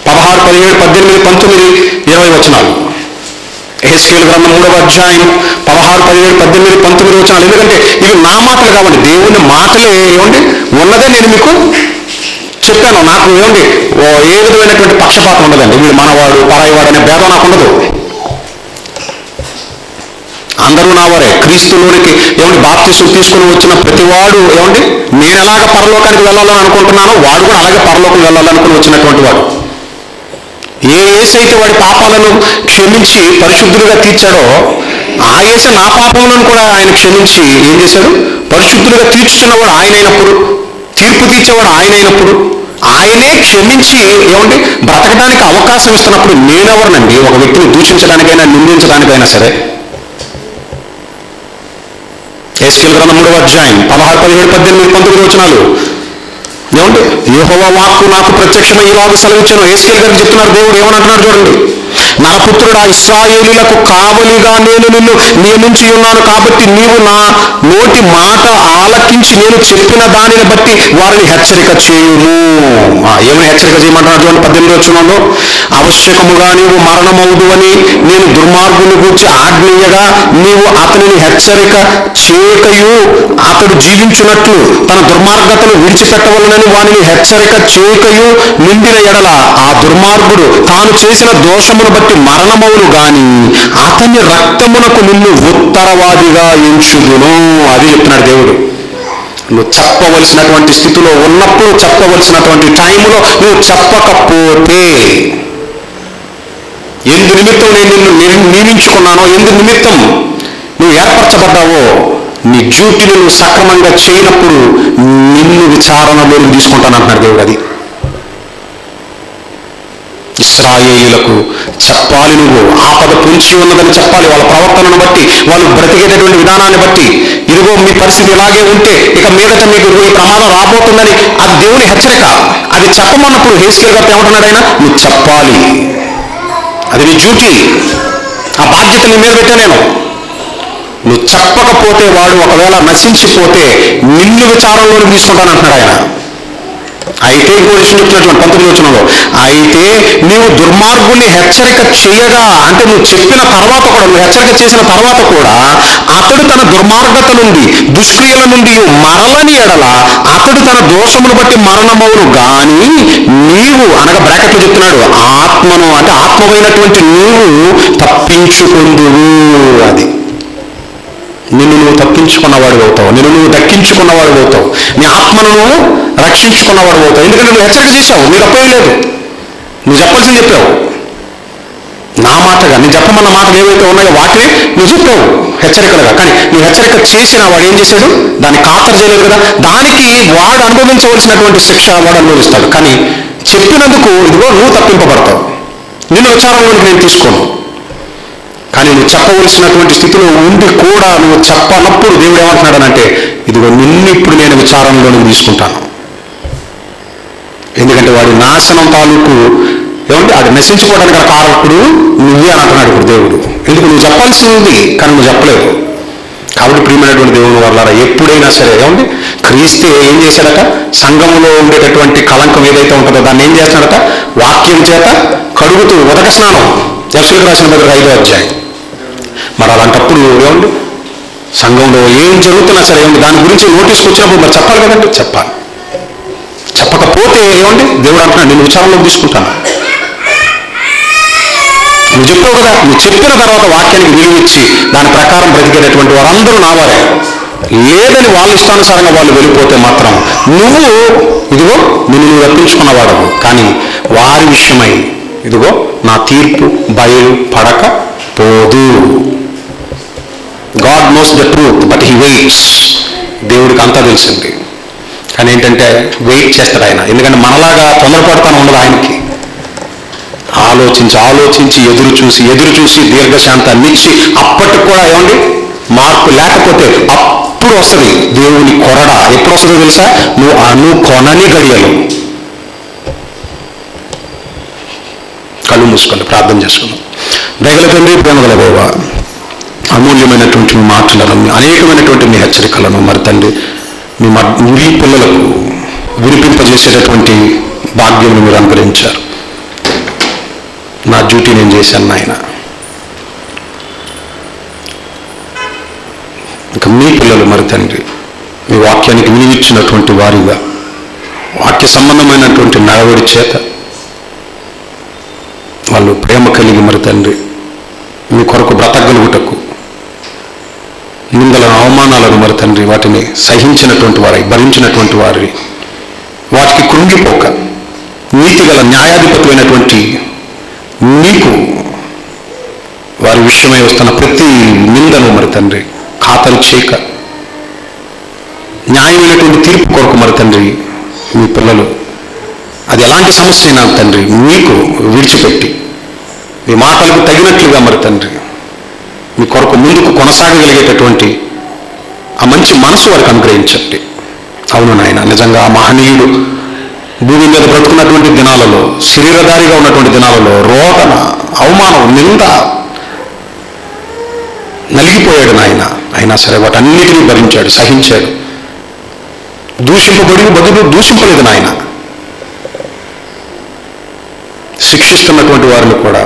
16, 17, 18, 19, 20 వచనాలు. ఎస్కేల్ గ్రంథం 3వ అధ్యాయం 16, 17, 18, 19 వచనాలు. ఎందుకంటే ఇవి నా మాటలు కాబట్టి దేవుని మాటలే ఏమండి ఉన్నదే నేను మీకు చెప్పాను. నాకు ఏమండి ఏ విధమైనటువంటి పక్షపాతం ఉండదండి. వీడు మనవాడు పరాయివాడు అనే భేదం నాకు ఉండదు. అందరూ నా వారే. క్రీస్తులోనికి ఏమండి బాప్తిసం తీసుకుని వచ్చిన ప్రతివాడు ఏమండి నేను ఎలాగ పరలోకానికి వెళ్ళాలని అనుకుంటున్నానో వాడు కూడా అలాగే పరలోకం వెళ్ళాలనుకుని వచ్చినటువంటి వాడు. ఏ యేసైతే వాడి పాపాలను క్షమించి పరిశుద్ధులుగా తీర్చాడో ఆ యేసు నా పాపములను కూడా ఆయన క్షమించి ఏం చేశాడు? పరిశుద్ధులుగా తీర్చుతున్నవాడు ఆయన అయినప్పుడు, తీర్పు తీర్చేవాడు ఆయన అయినప్పుడు, ఆయనే క్షమించి ఏమండి బ్రతకడానికి అవకాశం ఇస్తున్నప్పుడు నేనెవరనండి ఒక వ్యక్తిని దూషించడానికైనా నిందించడానికైనా సరే? ఎస్కేల్ గ్రంథం 3వ అధ్యాయం 16, 17, 18, 19 వచనాలు. ఏమండి యెహోవా వాక్కు నాకు ప్రత్యక్షమై ఇలాగ సెలవిచ్చాను. ఎస్కేల్ గారికి చెప్తున్నారు దేవుడు. ఏమనంటున్నాడు చూడండి. నా పుత్రుడా ఇశ్రాయేలీయులకు కావలిగా నేను నిన్ను నియమించి ఉన్నాను కాబట్టి నీవు నా నోటి మాట ఆలకించి నేను చెప్పిన దానిని బట్టి వారిని హెచ్చరిక చేయుము. ఏమని హెచ్చరిక చేయమంటున్నాడు చూడండి 18 వచనంలో. అవశ్యకముగా నీవు మరణమవుదు అని నేను దుర్మార్గుని గూర్చి ఆజ్ఞయగా నీవు అతనిని హెచ్చరిక చేయకయు అతడు జీవించున్నట్లు తన దుర్మార్గతను విడిచిపెట్టవలనని వానిని హెచ్చరిక చేయకయు నిండిన ఎడల ఆ దుర్మార్గుడు తాను చేసిన దోషమును బట్టి మరణమవును గాని అతని రక్తమునకు నిన్ను ఉత్తరవాదిగా ఎంచుదును. అది చెప్తున్నాడు దేవుడు. నువ్వు చెప్పవలసినటువంటి స్థితిలో ఉన్నప్పుడు, చెప్పవలసినటువంటి టైంలో నువ్వు చెప్పకపోతే, ఎందు నిమిత్తం నేను నిన్ను నియమించుకున్నానో, ఎందు నిమిత్తం నువ్వు ఏర్పరచబడ్డావో, నీ డ్యూటీని నువ్వు సక్రమంగా చేయనప్పుడు నిన్ను విచారణలోకి తీసుకుంటానంటున్నాడు దేవుడు. అది ఇశ్రాయేలీయులకు చెప్పాలి. నువ్వు ఆపద పొంచి ఉన్నదని చెప్పాలి. వాళ్ళ ప్రవర్తనను బట్టి, వాళ్ళు బ్రతికేటటువంటి విధానాన్ని బట్టి, ఇదిగో మీ పరిస్థితి ఇలాగే ఉంటే ఇక మీదట మీకు ఈ ప్రమాదం రాబోతుందని అది దేవుని హెచ్చరిక. అది చెప్పమన్నప్పుడు హెస్కేల్ గారు ఏమంటున్నాడు ఆయన? నువ్వు చెప్పాలి. అది నీ డ్యూటీ. ఆ బాధ్యత నీ మీద పెట్టా నేను. నువ్వు చెప్పకపోతే వాడు ఒకవేళ నశించిపోతే నిన్ను విచారంలోకి తీసుకుంటానంటున్నాడు ఆయన. అయితే ఇంకో విషయం చెప్తున్నటువంటి 19 వచనంలో, అయితే నీవు దుర్మార్గుని హెచ్చరిక చేయగా, అంటే నువ్వు చెప్పిన తర్వాత కూడా, నువ్వు హెచ్చరిక చేసిన తర్వాత కూడా అతడు తన దుర్మార్గత నుండి దుష్క్రియల నుండి మరలని ఎడల అతడు తన దోషమును బట్టి మరణమవును గాని నీవు, అనగా బ్రాకెట్లో చెప్తున్నాడు, ఆత్మను అంటే ఆత్మమైనటువంటి నీవు తప్పించుకుందువు. అది నిన్ను నువ్వు తప్పించుకున్నవాడు అవుతావు, నిన్ను నువ్వు దక్కించుకున్నవాడు అవుతావు, నీ ఆత్మను నువ్వు రక్షించుకున్నవాడు అవుతావు. ఎందుకంటే నువ్వు హెచ్చరిక చేశావు, నీ తప్పేం లేదు, నువ్వు చెప్పాల్సింది చెప్పావు. నా మాటగా నేను చెప్పమన్న మాటలు ఏవైతే ఉన్నాయో వాటిని నువ్వు చెప్పావు హెచ్చరికలుగా. కానీ నువ్వు హెచ్చరిక చేసిన వాడు ఏం చేశాడు? దాన్ని ఖాతరు చేయలేదు కదా. దానికి వాడు అనుభవించవలసినటువంటి శిక్ష వాడు అనుభవిస్తాడు. కానీ చెప్పినందుకు ఇదిగో నువ్వు తప్పింపబడతావు. నిన్ను విచారంలోకి నేను తీసుకోను. కానీ నువ్వు చెప్పవలసినటువంటి స్థితిలో ఉండి కూడా నువ్వు చెప్పనప్పుడు దేవుడు ఏమంటున్నాడనంటే, ఇదిగో నిన్ను ఇప్పుడు నేను విచారంలోకి తీసుకుంటాను. ఎందుకంటే వాడి నాశనం తాలూకు ఏమంటే అది నశించుకోవడానికి కారకుడు నువ్వే అని అంటున్నాడు ఇప్పుడు దేవుడు. ఎందుకు? నువ్వు చెప్పాల్సింది కానీ నువ్వు చెప్పలేదు. కాబట్టి ప్రియమైనటువంటి దేవుని వల్ల ఎప్పుడైనా సరే ఏమండి క్రీస్తు ఏం చేశాడట? సంఘంలో ఉండేటటువంటి కళంకం ఏదైతే ఉంటుందో దాన్ని ఏం చేస్తున్నాడట? వాక్యం చేత కడుగుతూ ఉదక స్నానం. ఎఫెసీయులకు రాసిన పత్రిక 5వ అధ్యాయం. మరి అలాంటప్పుడు ఏమండి సంఘంలో ఏం జరుగుతున్నా సరే ఏమండి దాని గురించి నోటీస్ వచ్చినప్పుడు మరి చెప్పాలి కదండి. చెప్పాలి. చెప్పకపోతే ఏమండి దేవుడు అంటున్నాడు, నేను విచారంలోకి తీసుకుంటాను. నువ్వు చెప్పావు కదా, నువ్వు చెప్పిన తర్వాత వాక్యానికి విలువ ఇచ్చి దాని ప్రకారం బ్రతికేటటువంటి వారందరూ నా వారే. లేదని వాళ్ళ ఇష్టానుసారంగా వాళ్ళు వెళ్ళిపోతే మాత్రం నువ్వు ఇదిగో నిన్ను నువ్వు రప్పించుకున్నవాడవు. కానీ వారి విషయమై ఇదిగో నా తీర్పు బయలు పడక పోదు. God knows the truth but he weights. దేవుడికి అంతా తెలిసింది కానీ ఏంటంటే వెయిట్ చేస్తాడు ఆయన. ఎందుకంటే మనలాగా తొందరపడతాను ఉండదు ఆయనకి. ఆలోచించి ఎదురు చూసి దీర్ఘశాంతాన్ని ఇచ్చి అప్పటికి కూడా ఏమండి మార్పు లేకపోతే అప్పుడు వస్తుంది దేవుని కొరడ. ఎప్పుడు వస్తుందో తెలుసా? నువ్వు కొనని గడియలు. కళ్ళు మూసుకొని ప్రార్థన చేసుకున్నాం. దయగల తండ్రి, ప్రేమగల దేవా, అమూల్యమైనటువంటి మీ మాటలను, అనేకమైనటువంటి మీ హెచ్చరికలను మరి తండ్రి మీ పిల్లలకు వినిపింపజేసేటటువంటి భాగ్యం మీరు అనుగ్రహించారు. నా డ్యూటీ నేను చేశాను నాయన. ఇంకా మీ పిల్లలు మరి తండ్రి మీ వాక్యానికి వినిపించినటువంటి వారిగా వాక్య సంబంధమైనటువంటి నడవడి చేత వాళ్ళు ప్రేమ కలిగి మరి తండ్రి మీ కొరకు బ్రతకగలుగుటకు నిందలను అవమానాలను మరి తండ్రి వాటిని సహించినటువంటి వారై భరించినటువంటి వారి వాటికి కృంగిపోక నీతిగల న్యాయాధిపతులైనటువంటి మీకు వారి విషయమై వస్తున్న ప్రతి నిందను మరి తండ్రి ఖాతరు చేయక న్యాయమైనటువంటి తీర్పు కొరకు మరి తండ్రి మీ పిల్లలు అది ఎలాంటి సమస్య అయినా తండ్రి మీకు విడిచిపెట్టి మీ మాటలకు తగినట్లుగా మరి తండ్రి మీ కొరకు ముందుకు కొనసాగగలిగేటటువంటి ఆ మంచి మనసు వారికి అనుగ్రహించండి. అవును నాయన, నిజంగా ఆ మహనీయుడు భూమి మీద బ్రతుకున్నటువంటి దినాలలో, శరీరధారిగా ఉన్నటువంటి దినాలలో రోదన, అవమానం, నింద నలిగిపోయాడు నాయన. అయినా సరే వాటన్నిటినీ భరించాడు, సహించాడు. దూషింపబడి బదులు దూషింపలేదు నాయన. శిక్షిస్తున్నటువంటి వారిని కూడా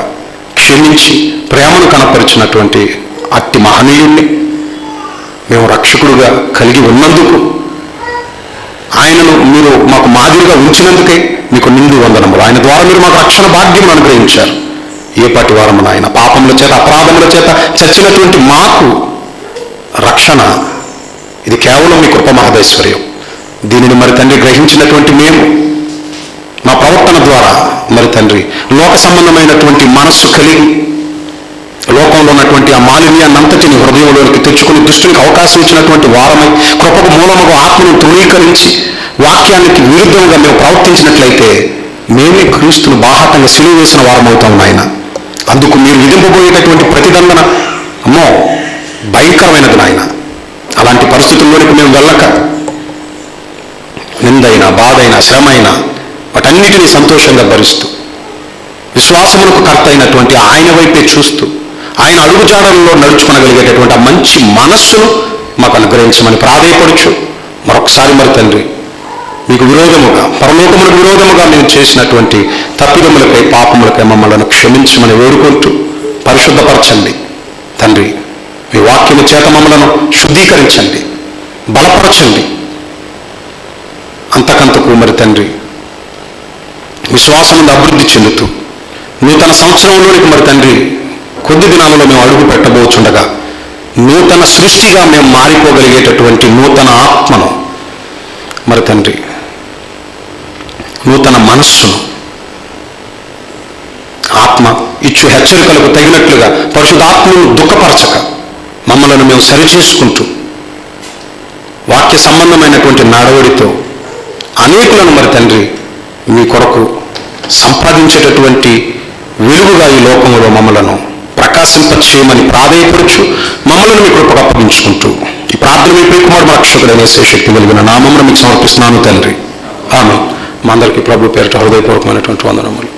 క్షమించి ప్రేమను కనపరిచినటువంటి అట్టి మహనీయుణ్ణి మేము రక్షకుడుగా కలిగి ఉన్నందుకు, ఆయనను మీరు మాకు మాదిరిగా ఉంచినందుకే మీకు నిండు వందనములు. ఆయన ద్వారా మీరు మాకు రక్షణ భాగ్యం అనుగ్రహించారు. ఏ పాటి వారము నాయన, పాపముల చేత అపరాధముల చేత చచ్చినటువంటి మాకు రక్షణ ఇది కేవలం మీ కృప మహదైశ్వర్యం. దీనిని మరి తండ్రి గ్రహించినటువంటి మేము మా ప్రవర్తన ద్వారా మరి తండ్రి లోక సంబంధమైనటువంటి మనస్సు కలిగి లోకంలో ఉన్నటువంటి ఆ మాలిన్యాన్నంతటిని హృదయంలోనికి తెచ్చుకుని దృష్టికి అవకాశం ఇచ్చినటువంటి వారమై కృపకు మూలముగా ఆత్మను తృణీకరించి వాక్యానికి విరుద్ధంగా మేము ప్రవర్తించినట్లయితే మేమే క్రీస్తును బాహాటంగా సిలువ వేసిన వారమవుతాం నాయన. అందుకు మీరు విధింపబోయేటటువంటి ప్రతిదండన అమ్మో భయంకరమైనది నాయన. అలాంటి పరిస్థితుల్లోనికి మేము వెళ్ళక నిందైనా బాధైనా శ్రమైనా వాటన్నిటినీ సంతోషంగా భరిస్తూ విశ్వాసములకు కర్త అయినటువంటి ఆయన వైపే చూస్తూ ఆయన అడుగుజాడల్లో నడుచుకొనగలిగేటటువంటి ఆ మంచి మనస్సును మాకు అనుగ్రహించమని ప్రాధేయపడుచు మరొకసారి మరి తండ్రి మీకు విరోధముగా, పరలోకములకు విరోధముగా మేము చేసినటువంటి తప్పిదములకై పాపములకై మమ్మల్ని క్షమించమని వేడుకుంటూ పరిశుద్ధపరచండి తండ్రి. మీ వాక్యము చేత మమ్మలను శుద్ధీకరించండి, బలపరచండి. అంతకంతకు మరి తండ్రి విశ్వాసం అభివృద్ధి చెందుతూ నూతన సంవత్సరంలోనికి మరి తండ్రి కొద్ది దినాలలో మేము అడుగు పెట్టబోచుండగా నూతన సృష్టిగా మేము మారిపోగలిగేటటువంటి నూతన ఆత్మను మరి తండ్రి, నూతన మనస్సును ఆత్మ ఇచ్చు హెచ్చరికలకు తగినట్లుగా పరిశుద్ధాత్మను దుఃఖపరచక మమ్మలను మేము సరిచేసుకుంటూ వాక్య సంబంధమైనటువంటి నడవడితో అనేకులను మరి తండ్రి మీ కొరకు సంపాదించేటటువంటి వెలుగుగా ఈ లోకంలో మమ్మలను ప్రకాశింపచేయమని ప్రాధేయపడుచు మమ్మల్ని మీ కృపకు అప్పగించుకుంటూ ఈ ప్రార్థన మీ ప్రియకుమారుడు మా రక్షకుడైన శక్తి కలిగిన నామమున మీకు సమర్పిస్తున్నాను తండ్రి. ఆమేన్. మా అందరికీ ప్రభు పేరిట హృదయపూర్వకమైనటువంటి వందనములు.